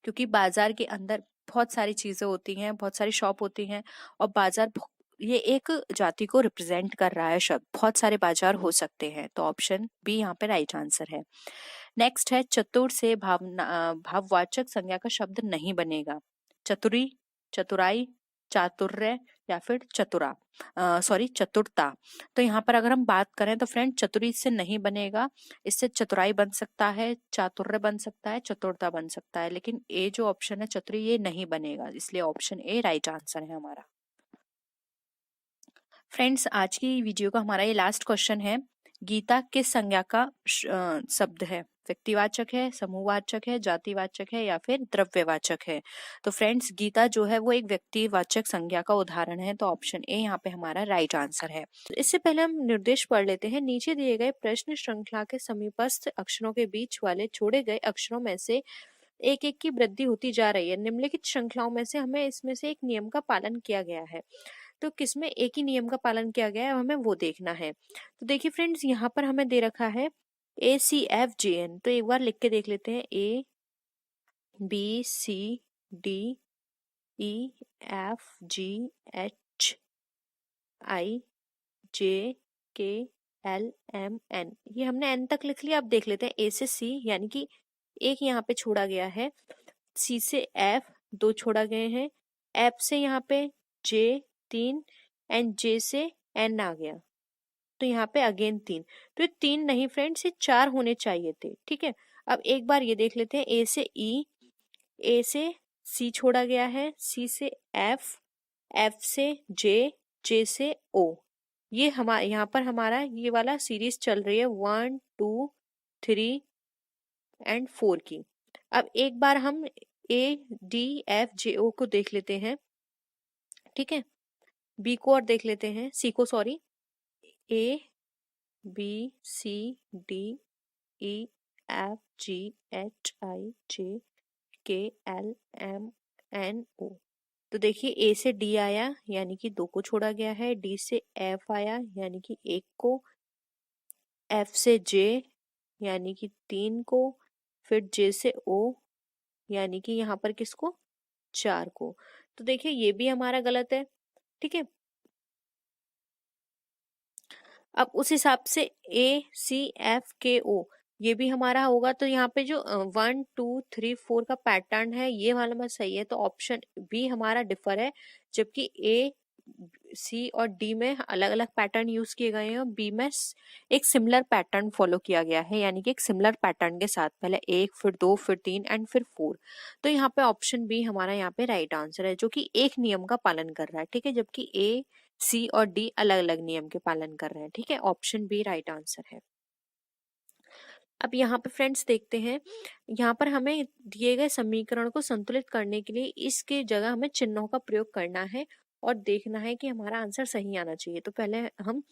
क्योंकि बाजार के अंदर बहुत सारी चीजें होती हैं, बहुत सारी शॉप होती हैं, और बाजार ये एक जाति को रिप्रेजेंट कर रहा है शब्द, बहुत सारे बाजार हो सकते हैं, तो ऑप्शन बी यहाँ पे राइट आंसर है। नेक्स्ट है, चतुर से भाववाचक संज्ञा का शब्द नहीं बनेगा। चतुरी, चतुराई, चातुर्य या फिर चतुरता? तो यहाँ पर अगर हम बात करें तो फ्रेंड चतुरी से नहीं बनेगा, इससे चतुराई बन सकता है, चातुर्य बन सकता है, चतुरता बन सकता है, लेकिन ए जो ऑप्शन है चतुरी, ये नहीं बनेगा, इसलिए ऑप्शन ए राइट आंसर है हमारा। फ्रेंड्स आज की वीडियो का हमारा ये लास्ट क्वेश्चन है, गीता किस संज्ञा का शब्द है? व्यक्तिवाचक है, समूहवाचक है, जातिवाचक है या फिर द्रव्यवाचक है। तो फ्रेंड्स गीता जो है वो एक व्यक्तिवाचक संज्ञा का उदाहरण है, तो ऑप्शन ए यहाँ पे हमारा राइट आंसर है। तो इससे पहले हम निर्देश पढ़ लेते हैं। नीचे दिए गए प्रश्न श्रृंखला के समीपस्थ अक्षरों के बीच वाले छोड़े गए अक्षरों में से एक एक की वृद्धि होती जा रही है। निम्नलिखित श्रृंखलाओं में से हमें इसमें से एक नियम का पालन किया गया है। तो किसमें एक ही नियम का पालन किया गया है, हमें वो देखना है। तो देखिए फ्रेंड्स यहाँ पर हमें दे रखा है ACFJN, तो एक बार लिख के देख लेते हैं। ABCDEFGHIJKLMN, ये हमने N तक लिख लिया। अब देख लेते हैं A से C, यानी कि एक यहाँ पे छोड़ा गया है, C से F 2 छोड़ा गए हैं, F से यहाँ पे J 3 एंड J से N आ गया, तो यहाँ पे अगेन 3। तो ये 3 नहीं फ्रेंड्स, ये 4 होने चाहिए थे। ठीक है, अब एक बार ये देख लेते हैं। A से E, A से C छोड़ा गया है, C से F, F से J, J से O। ये हमारे यहाँ पर हमारा ये वाला सीरीज चल रही है 1 2 3 एंड 4 की। अब एक बार हम ADFJO को देख लेते हैं। ठीक है, B को और देख लेते हैं, C को सॉरी। ABCDEFGHIJKLMNO। तो देखिए A से D आया यानी कि 2 को छोड़ा गया है, D से F आया यानी कि 1 को, F से J यानी कि 3 को, फिर J से O यानी कि यहाँ पर किसको, 4 को। तो देखिए ये भी हमारा गलत है। ठीक है, अब उस हिसाब से ACFKO ये भी हमारा होगा। तो यहाँ पे जो 1 2 3 4 का पैटर्न है ये वाला में सही है, तो ऑप्शन बी हमारा डिफर है। जबकि A C और D में अलग अलग पैटर्न यूज किए गए हैं, और B में एक सिमिलर पैटर्न फॉलो किया गया है, यानी कि एक सिमिलर पैटर्न के साथ पहले 1 फिर 2 फिर 3 एंड फिर 4। तो यहाँ पे ऑप्शन बी हमारा यहाँ पे राइट आंसर है, जो कि एक नियम का पालन कर रहा है। ठीक है, जबकि A C और D अलग अलग नियम के पालन कर रहे हैं। ठीक है, ऑप्शन बी राइट आंसर है। अब यहाँ पे फ्रेंड्स देखते हैं, यहाँ पर हमें दिए गए समीकरण को संतुलित करने के लिए इसके जगह हमें चिन्हों का प्रयोग करना है और देखना है कि हमारा आंसर सही आना चाहिए। तो पहले हम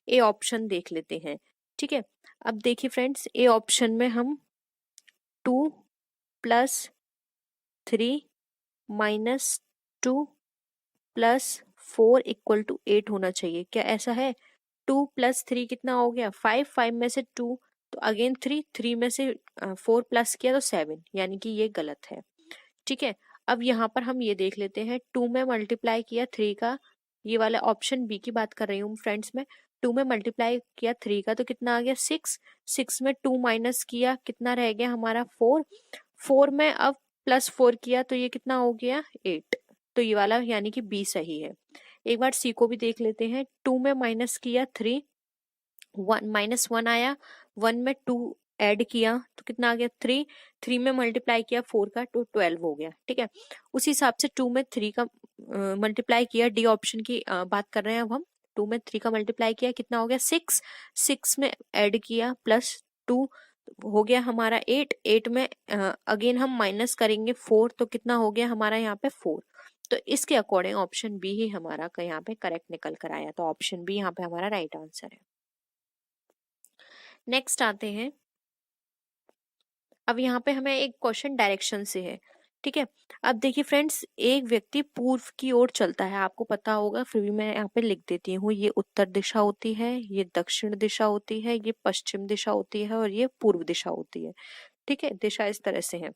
ए ऑप्शन देख लेते हैं। ठीक है, अब देखिए फ्रेंड्स, ए ऑप्शन में हम 2 + 3 - 2 + 4 = 8 होना चाहिए। क्या ऐसा है? 2 + 3 कितना हो गया? 5, 5 में से 2 तो अगेन 3, 3 में से 4 प्लस किया तो 7, यानी कि ये गलत है। ठीक है, अब यहाँ पर हम ये देख लेते हैं, 2 में मल्टीप्लाई किया 3 का, ये वाला ऑप्शन बी की बात कर रही हूँ फ्रेंड्स में। 2 में मल्टीप्लाई किया 3 का तो कितना आ गया? 6। 6 में 2 माइनस किया कितना रह गया हमारा? 4। 4 में अब +4 किया तो ये कितना हो गया? 8। तो ये वाला यानी कि बी सही है। एक बार सी को भी देख लेते हैं। 2 में माइनस किया 3, 1 आया, 1 में 2 ऐड किया तो कितना आ गया? 3। 3 में मल्टीप्लाई किया 4 का तो 12 हो गया। ठीक है, उसी हिसाब से 2 में 3 का मल्टीप्लाई किया, डी ऑप्शन की बात कर रहे हैं अब हम। 2 में 3 का मल्टीप्लाई किया कितना हो गया? 6। 6 में ऐड किया +2 हो गया हमारा 8। 8 में अगेन हम माइनस करेंगे 4 तो कितना हो गया हमारा यहाँ पे? 4। तो इसके अकॉर्डिंग ऑप्शन बी ही हमारा यहाँ पे करेक्ट निकल कर आया, तो ऑप्शन बी यहाँ पे हमारा राइट आंसर है। नेक्स्ट आते हैं, अब यहाँ पे हमें एक क्वेश्चन डायरेक्शन से है। ठीक है, अब देखिए फ्रेंड्स, एक व्यक्ति पूर्व की ओर चलता है, आपको पता होगा, फिर भी मैं यहाँ पे लिख देती हूँ। ये उत्तर दिशा होती है, ये दक्षिण दिशा होती है, ये पश्चिम दिशा होती है और ये पूर्व दिशा होती है। ठीक है, दिशा इस तरह से है।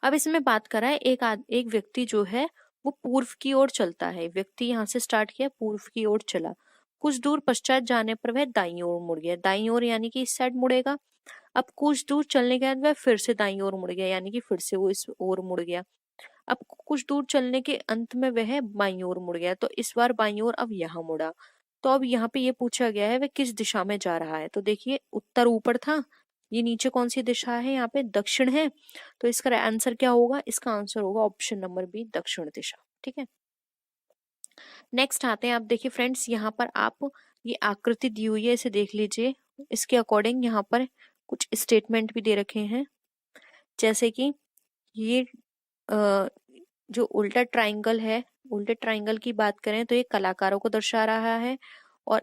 अब इसमें बात करा है, एक व्यक्ति जो है वो पूर्व की ओर चलता है। व्यक्ति यहाँ से स्टार्ट किया, पूर्व की ओर चला, कुछ दूर पश्चात जाने पर वह दाईं ओर मुड़ गया। दाईं ओर यानी कि इस साइड मुड़ेगा। अब कुछ दूर चलने के बाद वह फिर से दाईं ओर मुड़ गया, यानी कि फिर से वो इस ओर मुड़ गया। अब कुछ दूर चलने के अंत में वह बाईं ओर मुड़ गया, तो इस बार बाईं ओर अब यहाँ मुड़ा। तो अब यहाँ पे ये पूछा गया है वह किस दिशा में जा रहा है। तो देखिए, उत्तर ऊपर था, ये नीचे कौन सी दिशा है? यहाँ पे दक्षिण है। तो इसका आंसर क्या होगा? इसका आंसर होगा ऑप्शन नंबर बी, दक्षिण दिशा। ठीक है, नेक्स्ट आते हैं। आप देखिए फ्रेंड्स, यहाँ पर आप ये आकृति दी हुई है, इसे देख लीजिए। इसके अकॉर्डिंग यहाँ पर कुछ स्टेटमेंट भी दे रखे हैं, जैसे कि ये जो उल्टा ट्राइंगल है, उल्टे ट्राइंगल की बात करें तो ये कलाकारों को दर्शा रहा है, और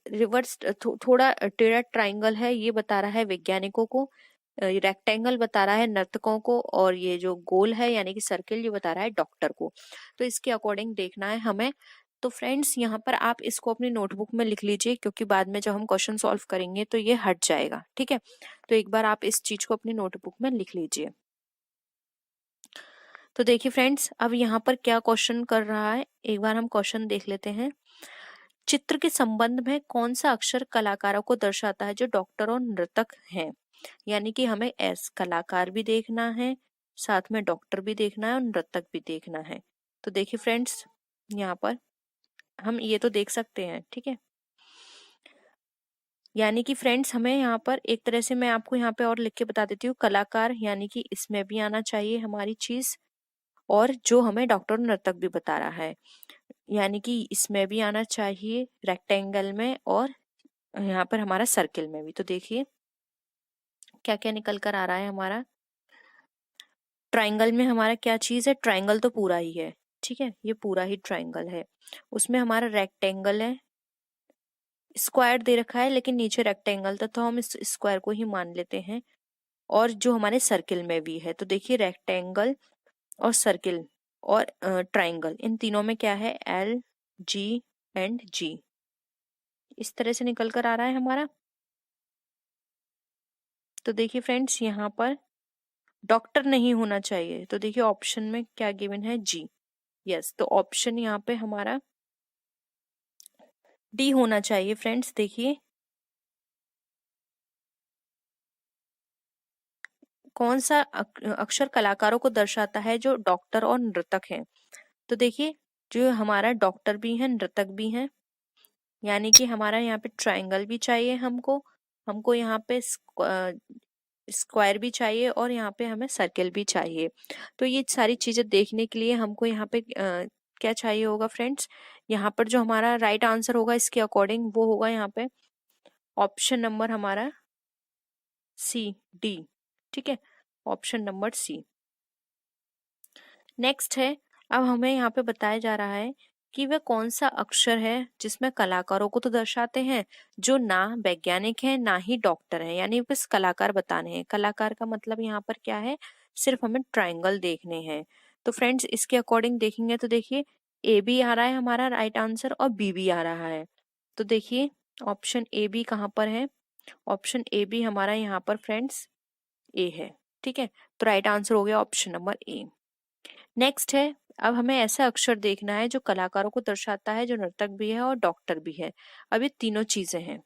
रिवर्स थोड़ा टेढ़ा ट्राइंगल है ये बता रहा है वैज्ञानिकों को, रेक्टेंगल बता रहा है नर्तकों को, और ये जो गोल है यानी कि सर्किल ये बता रहा है डॉक्टर को। तो इसके अकॉर्डिंग देखना है हमें। तो फ्रेंड्स यहाँ पर आप इसको अपनी नोटबुक में लिख लीजिए, क्योंकि बाद में जब हम क्वेश्चन सॉल्व करेंगे तो ये हट जाएगा, ठीक है। तो एक बार आप इस चीज को अपनी नोटबुक में लिख लीजिए। तो देखिए फ्रेंड्स, अब यहाँ पर क्या क्वेश्चन कर रहा है, एक बार हम क्वेश्चन देख लेते हैं। चित्र के संबंध में कौन सा अक्षर कलाकारों को दर्शाता है जो डॉक्टर और नर्तक हैं? यानी कि हमें एस कलाकार भी देखना है, साथ में डॉक्टर भी देखना है और नर्तक भी देखना है। तो देखिए फ्रेंड्स, यहाँ पर हम ये तो देख सकते हैं, ठीक है। यानी कि फ्रेंड्स हमें यहाँ पर एक तरह से मैं आपको यहाँ पे और लिख के बता देती हूँ, कलाकार यानी कि इसमें भी आना चाहिए हमारी चीज, और जो हमें डॉक्टर नर्तक भी बता रहा है यानी कि इसमें भी आना चाहिए रेक्टेंगल में, और यहाँ पर हमारा सर्किल में भी। तो देखिए क्या क्या निकल कर आ रहा है हमारा। ट्राइंगल में हमारा क्या चीज है, ट्राइंगल तो पूरा ही है, ठीक है, ये पूरा ही ट्राइंगल है। उसमें हमारा रेक्टेंगल है, स्क्वायर दे रखा है लेकिन नीचे रेक्टेंगल था, तो हम इस स्क्वायर को ही मान लेते हैं। और जो हमारे सर्किल में भी है, तो देखिए रेक्टेंगल और सर्किल और ट्राइंगल, इन तीनों में क्या है, एल जी एंड जी, इस तरह से निकल कर आ रहा है हमारा। तो देखिए फ्रेंड्स यहाँ पर डॉक्टर नहीं होना चाहिए, तो देखिए ऑप्शन में क्या गिवन है, जी। यस, तो ऑप्शन यहाँ पे हमारा डी होना चाहिए फ्रेंड्स। देखिए कौन सा अक्षर कलाकारों को दर्शाता है जो डॉक्टर और नर्तक हैं? तो देखिए जो हमारा डॉक्टर भी है नर्तक भी है, यानी कि हमारा यहाँ पे ट्राइंगल भी चाहिए हमको, हमको यहाँ पे स्क्वायर भी चाहिए, और यहाँ पे हमें सर्किल भी चाहिए। तो ये सारी चीजें देखने के लिए हमको यहाँ पे क्या चाहिए होगा फ्रेंड्स, यहाँ पर जो हमारा राइट आंसर होगा इसके अकॉर्डिंग वो होगा यहाँ पे ऑप्शन नंबर हमारा सी, डी, ठीक है, ऑप्शन नंबर सी। नेक्स्ट है, अब हमें यहाँ पे बताया जा रहा है कि वह कौन सा अक्षर है जिसमें कलाकारों को तो दर्शाते हैं जो ना वैज्ञानिक है ना ही डॉक्टर है, यानी बस कलाकार बताने हैं। कलाकार का मतलब यहाँ पर क्या है, सिर्फ हमें ट्राइंगल देखने हैं। तो फ्रेंड्स इसके अकॉर्डिंग देखेंगे तो देखिए ए भी आ रहा है हमारा राइट आंसर, और बी भी आ रहा है। तो देखिए ऑप्शन ए बी कहाँ पर है, ऑप्शन ए बी हमारा यहाँ पर फ्रेंड्स ए है, ठीक है। तो राइट आंसर हो गया ऑप्शन नंबर ए। नेक्स्ट है, अब हमें ऐसा अक्षर देखना है जो कलाकारों को दर्शाता है जो नर्तक भी है और डॉक्टर भी है। अब ये तीनों चीजें हैं,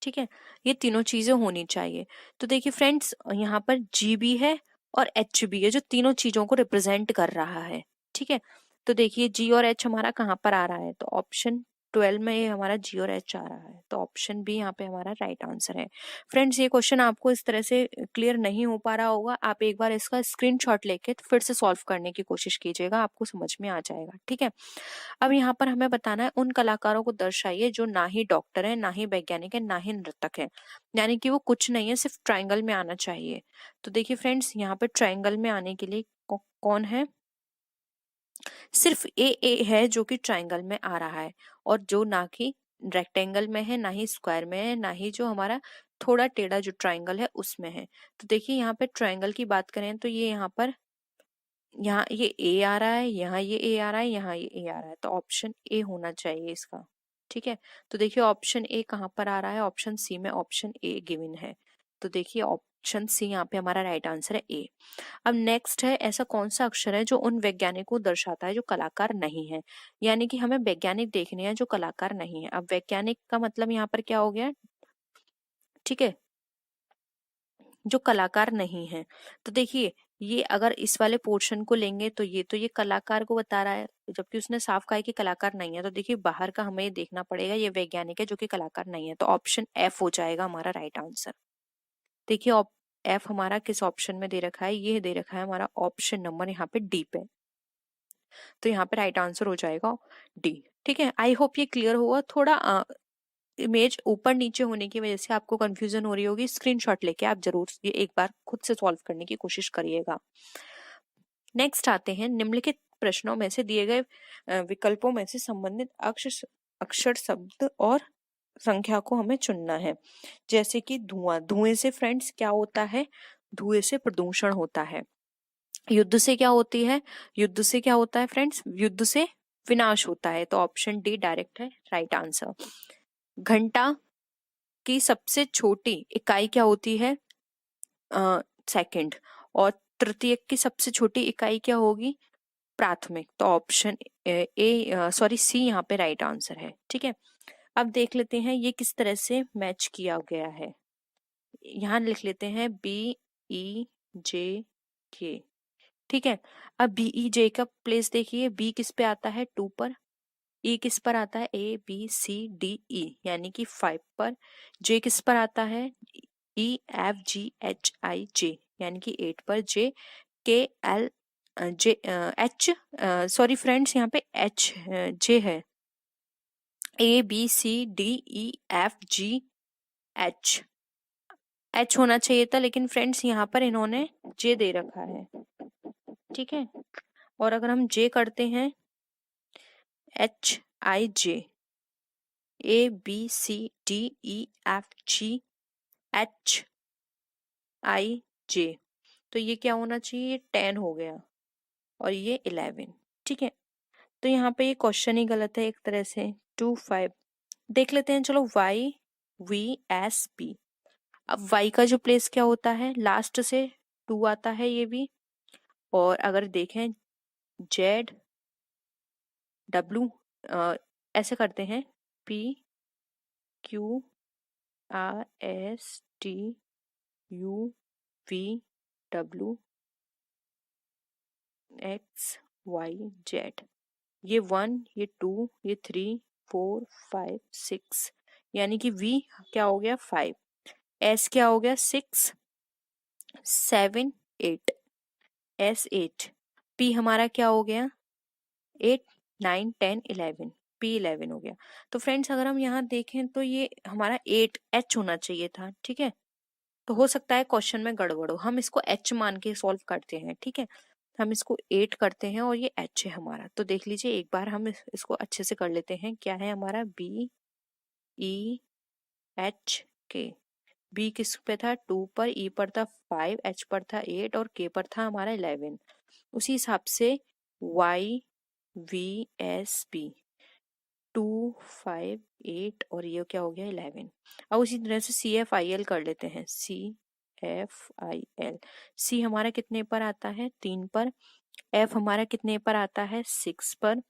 ठीक है, ये तीनों चीजें होनी चाहिए। तो देखिए फ्रेंड्स यहाँ पर जी भी है और एच भी है जो तीनों चीजों को रिप्रेजेंट कर रहा है, ठीक है। तो देखिए जी और एच हमारा कहाँ पर आ रहा है, तो ऑप्शन 12 में ये हमारा जी और एच आ रहा है, तो ऑप्शन बी यहाँ पे हमारा राइट आंसर है। फ्रेंड्स ये क्वेश्चन आपको इस तरह से क्लियर नहीं हो पा रहा होगा, आप एक बार इसका स्क्रीनशॉट लेके फिर से सॉल्व करने की कोशिश कीजिएगा, आपको समझ में आ जाएगा, ठीक है। अब यहाँ पर हमें बताना है उन कलाकारों को दर्शाइए जो ना ही डॉक्टर है ना ही वैज्ञानिक है ना ही नर्तक है, यानी कि वो कुछ नहीं है, सिर्फ ट्राइंगल में आना चाहिए। तो देखिए फ्रेंड्स यहाँ पे ट्राइंगल में आने के लिए कौन है, सिर्फ ए है जो कि ट्राइंगल में आ रहा है, और जो ना कि रेक्टेंगल में है ना ही स्क्वायर में है ना ही जो हमारा थोड़ा टेढ़ा जो ट्राइंगल है उसमें है। तो देखिए यहाँ पे ट्राइंगल की बात करें तो ये यहाँ पर यहाँ ये ए आ रहा है, यहाँ ये ए आ रहा है, यहाँ ये ए आ रहा है, तो ऑप्शन ए होना चाहिए इसका, ठीक है। तो देखिए ऑप्शन ए कहाँ पर आ रहा है, ऑप्शन सी में ऑप्शन ए गिवन है। तो देखिए ऑप्शन सी यहाँ पे हमारा राइट आंसर है ए। अब नेक्स्ट है, ऐसा कौन सा अक्षर है जो उन वैज्ञानिकों को दर्शाता है जो कलाकार नहीं है, यानी कि हमें वैज्ञानिक देखने हैं जो कलाकार नहीं है। अब वैज्ञानिक का मतलब यहाँ पर क्या हो गया, ठीक है, जो कलाकार नहीं है। तो देखिए ये अगर इस वाले पोर्शन को लेंगे तो ये कलाकार को बता रहा है, जबकि उसने साफ कहा है कि कलाकार नहीं है। तो देखिए बाहर का हमें देखना पड़ेगा, ये वैज्ञानिक है जो कि कलाकार नहीं है, तो ऑप्शन एफ हो जाएगा हमारा राइट आंसर। देखिए एफ हमारा किस ऑप्शन में दे रखा है, ये दे रखा है हमारा ऑप्शन नंबर यहाँ पे डी पे, तो यहाँ पे राइट आंसर हो जाएगा डी, ठीक है। आई होप ये क्लियर हुआ, थोड़ा इमेज ऊपर नीचे होने की वजह से आपको कंफ्यूजन हो रही होगी, स्क्रीनशॉट लेके आप जरूर ये एक बार खुद से सॉल्व करने की कोशिश करिएगा। नेक्स्ट आते हैं, निम्नलिखित प्रश्नों में से दिए गए विकल्पों में से संबंधित अक्षर शब्द और संख्या को हमें चुनना है। जैसे कि धुआं, धुएं से फ्रेंड्स क्या होता है, धुएं से प्रदूषण होता है। युद्ध से क्या होती है, युद्ध से क्या होता है फ्रेंड्स, युद्ध से विनाश होता है। तो ऑप्शन डी डायरेक्ट है राइट आंसर। घंटा की सबसे छोटी इकाई क्या होती है, सेकंड। और तृतीयक की सबसे छोटी इकाई क्या होगी, प्राथमिक। तो ऑप्शन सी यहाँ पे राइट आंसर है। ठीक है, अब देख लेते हैं ये किस तरह से मैच किया गया है। यहाँ लिख लेते हैं BEJ ठीक है। अब BEJ का प्लेस देखिए, बी किस पे आता है 2 पर, ई किस पर आता है ABCDE यानी कि 5 पर, जे किस पर आता है EFGHIJ यानी कि 8 पर, जे के L J H sorry friends यहाँ पे एच जे है, ABCDEFGH एच होना चाहिए था, लेकिन फ्रेंड्स यहाँ पर इन्होंने जे दे रखा है। ठीक है, और अगर हम जे करते हैं HIJ ABCDEFGHIJ, तो ये क्या होना चाहिए, 10 हो गया और ये 11। ठीक है, तो यहाँ पे ये क्वेश्चन ही गलत है एक तरह से। 2 5 देख लेते हैं, चलो YVSP। अब Y का जो प्लेस क्या होता है, लास्ट से 2 आता है ये भी। और अगर देखें ZW ऐसे करते हैं PQRSTUVW XYZ, ये 1 ये 2 ये 3 4 5 6 यानी कि V क्या हो गया 5, S क्या हो गया 6 7 8, S8, P हमारा क्या हो गया 8 9 10 11, P11 हो गया। तो फ्रेंड्स अगर हम यहाँ देखें तो ये हमारा 8H होना चाहिए था। ठीक है, तो हो सकता है क्वेश्चन में गड़बड़ हो, हम इसको H मान के सॉल्व करते हैं। ठीक है, हम इसको 8 करते हैं और ये H है हमारा। तो देख लीजिए एक बार हम इसको अच्छे से कर लेते हैं। क्या है हमारा BEHK, B किस पे था 2 पर, E पर था 5, H पर था 8 और K पर था हमारा 11। उसी हिसाब से YVSP 2 5 8 और ये क्या हो गया 11। अब उसी तरह से CFIL कर लेते हैं। CFIL, C हमारा कितने पर आता है 3 पर, F हमारा कितने पर आता है 6 पर,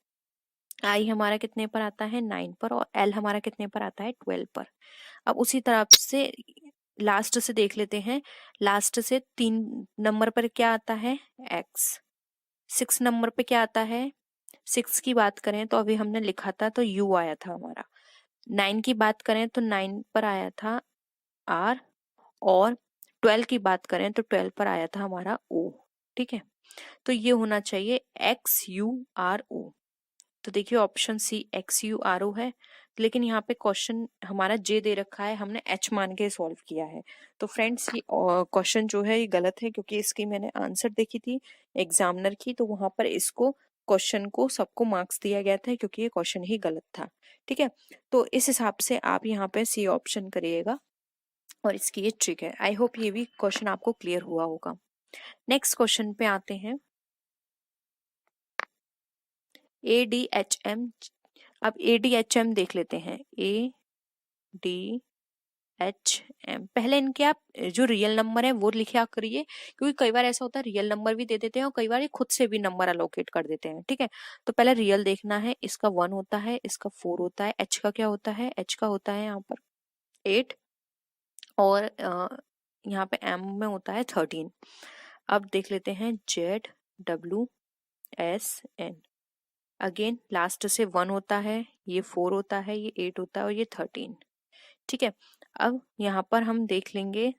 I हमारा कितने पर आता है 9 पर और L हमारा कितने पर आता है 12 पर। अब उसी तरह से लास्ट से देख लेते हैं, लास्ट से 3 नंबर पर क्या आता है X, 6 नंबर पे क्या आता है, 6 की बात करें तो अभी हमने लिखा था तो U आया था हमारा। 9 की बात करें तो 9 पर आया था R, और 12 की बात करें तो 12 पर आया था हमारा O। ठीक है, तो ये होना चाहिए XURO। तो देखिए ऑप्शन सी XURO है, लेकिन यहाँ पे क्वेश्चन हमारा जे दे रखा है, हमने एच मान के सॉल्व किया है। तो फ्रेंड्स ये क्वेश्चन जो है ये गलत है, क्योंकि इसकी मैंने आंसर देखी थी एग्जामिनर की, तो वहां पर इसको क्वेश्चन को सबको मार्क्स दिया गया था क्योंकि ये क्वेश्चन ही गलत था। ठीक है, तो इस हिसाब से आप यहाँ पे सी ऑप्शन करिएगा और इसकी ये ट्रिक है। आई होप ये भी क्वेश्चन आपको क्लियर हुआ होगा। नेक्स्ट क्वेश्चन पे आते हैं, ADHM। अब ADHM देख लेते हैं। ADHM, पहले इनके आप जो रियल नंबर है वो लिखा करिए, क्योंकि कई बार ऐसा होता है रियल नंबर भी दे देते हैं और कई बार ये खुद से भी नंबर अलोकेट कर देते हैं। ठीक है, तो पहले रियल देखना है। इसका 1 होता है, इसका 4 होता है, H का क्या होता है, H का होता है यहाँ पर 8 और यहाँ पे M में होता है 13। अब देख लेते हैं ZWSN, अगेन लास्ट से 1 होता है, ये 4 होता है, ये 8 होता है और ये 13। ठीक है, अब यहाँ पर हम देख लेंगे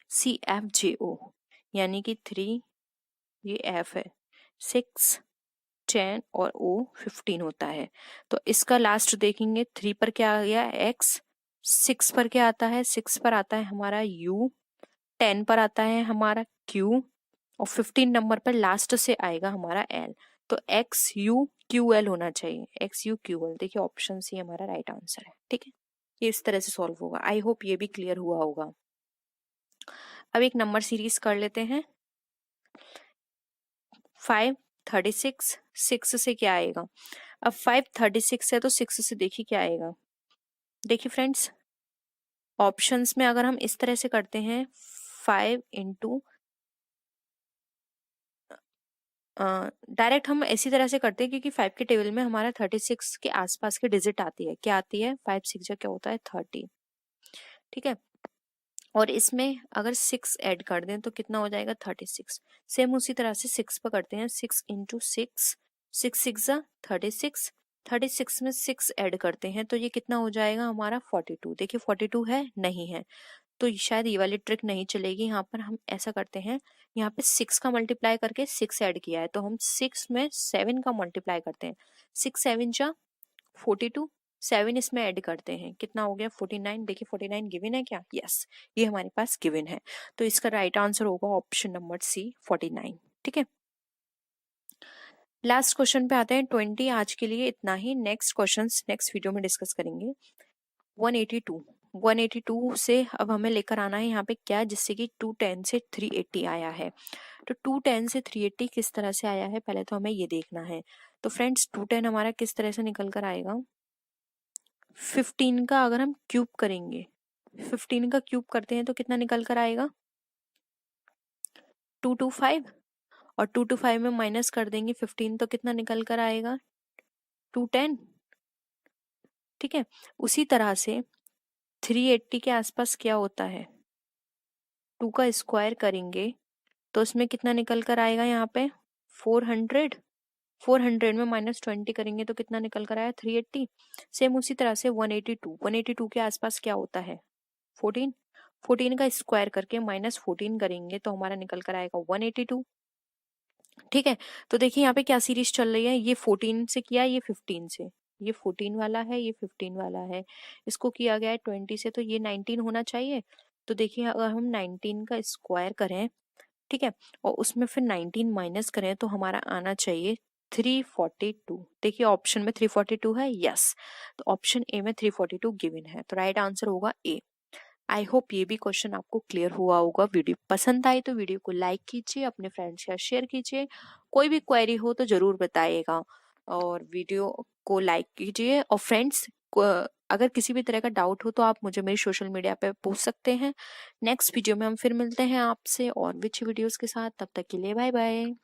CFJO यानी कि 3, ये F है 6 10 और O 15 होता है। तो इसका लास्ट देखेंगे 3 पर क्या आ गया X, 6 पर क्या आता है, 6 पर आता है हमारा U, 10 पर आता है हमारा Q और 15 नंबर पर लास्ट से आएगा हमारा L। तो XUQL होना चाहिए, XUQL। देखिए ऑप्शन सी हमारा राइट आंसर है। ठीक है, ये इस तरह से सॉल्व होगा। आई होप ये भी क्लियर हुआ होगा। अब एक नंबर सीरीज कर लेते हैं। 5, 36, 6 से क्या आएगा। अब 5 36 है तो 6 से देखिए क्या आएगा। देखिए फ्रेंड्स, ऑप्शंस में अगर हम इस तरह से करते हैं 5 इंटू, डायरेक्ट हम इसी तरह से करते हैं क्योंकि 5 के टेबल में हमारा 36 के आसपास की डिजिट आती है। क्या आती है, 5 6 क्या होता है 30। ठीक है, और इसमें अगर 6 ऐड कर दें तो कितना हो जाएगा 36। सेम उसी तरह से 6 पर करते हैं, 6 इंटू 6, 6 6 36, 36 में 6 ऐड करते हैं तो ये कितना हो जाएगा हमारा 42। देखिए 42 है, नहीं है, तो शायद ये वाली ट्रिक नहीं चलेगी। यहाँ पर हम ऐसा करते हैं, यहाँ पे 6 का मल्टीप्लाई करके 6 ऐड किया है तो हम 6 में 7 का मल्टीप्लाई करते हैं, 6 7 जा 42, 7 इसमें ऐड करते हैं, कितना हो गया 49। देखिए 49 गिवन है क्या, यस, ये हमारे पास गिवन है। तो इसका राइट आंसर होगा ऑप्शन नंबर सी 49। ठीक है, लास्ट क्वेश्चन पे आते हैं 20। आज के लिए इतना ही, नेक्स्ट क्वेश्चंस नेक्स्ट वीडियो में डिस्कस करेंगे। 182, 182 से अब हमें लेकर आना है यहाँ पे क्या, जिससे कि 210 से 380 आया है। तो 210 से 380 किस तरह से आया है, पहले तो हमें ये देखना है। तो फ्रेंड्स 210 हमारा किस तरह से निकल कर आएगा, 15 का अगर हम क्यूब करेंगे, 15 का क्यूब करते हैं तो कितना निकल कर आएगा 225, और 225 में माइनस कर देंगे 15 तो कितना निकल कर आएगा 210। ठीक है, उसी तरह से 380 के आसपास क्या होता है, 2 का स्क्वायर करेंगे तो उसमें कितना निकल कर आएगा यहाँ पे 400, 400 में -20 करेंगे तो कितना निकल कर आया 380। सेम उसी तरह से 182, 182 के आसपास क्या होता है 14, 14 का स्क्वायर करके -14 करेंगे तो हमारा निकल कर आएगा 182। ठीक है, तो देखिए यहाँ पे क्या सीरीज चल रही है, ये 14 से किया, ये 15 से, ये 14 वाला है, ये 15 वाला है, इसको किया गया है 20 से, तो ये 19 होना चाहिए। तो देखिए अगर हम 19 का स्क्वायर करें, ठीक है, और उसमें फिर 19 माइनस करें तो हमारा आना चाहिए 342। देखिए ऑप्शन में 342 है, यस, तो ऑप्शन ए में 342 गिवन है, तो राइट आंसर होगा ए। आई होप ये भी क्वेश्चन आपको क्लियर हुआ होगा। वीडियो पसंद आई तो वीडियो को लाइक कीजिए, अपने फ्रेंड्स के साथ शेयर कीजिए, कोई भी क्वेरी हो तो जरूर बताइएगा, और वीडियो को लाइक कीजिए। और फ्रेंड्स अगर किसी भी तरह का डाउट हो तो आप मुझे मेरी सोशल मीडिया पे पूछ सकते हैं। नेक्स्ट वीडियो में हम फिर मिलते हैं आपसे और भी अच्छी वीडियोस के साथ, तब तक के लिए बाय बाय।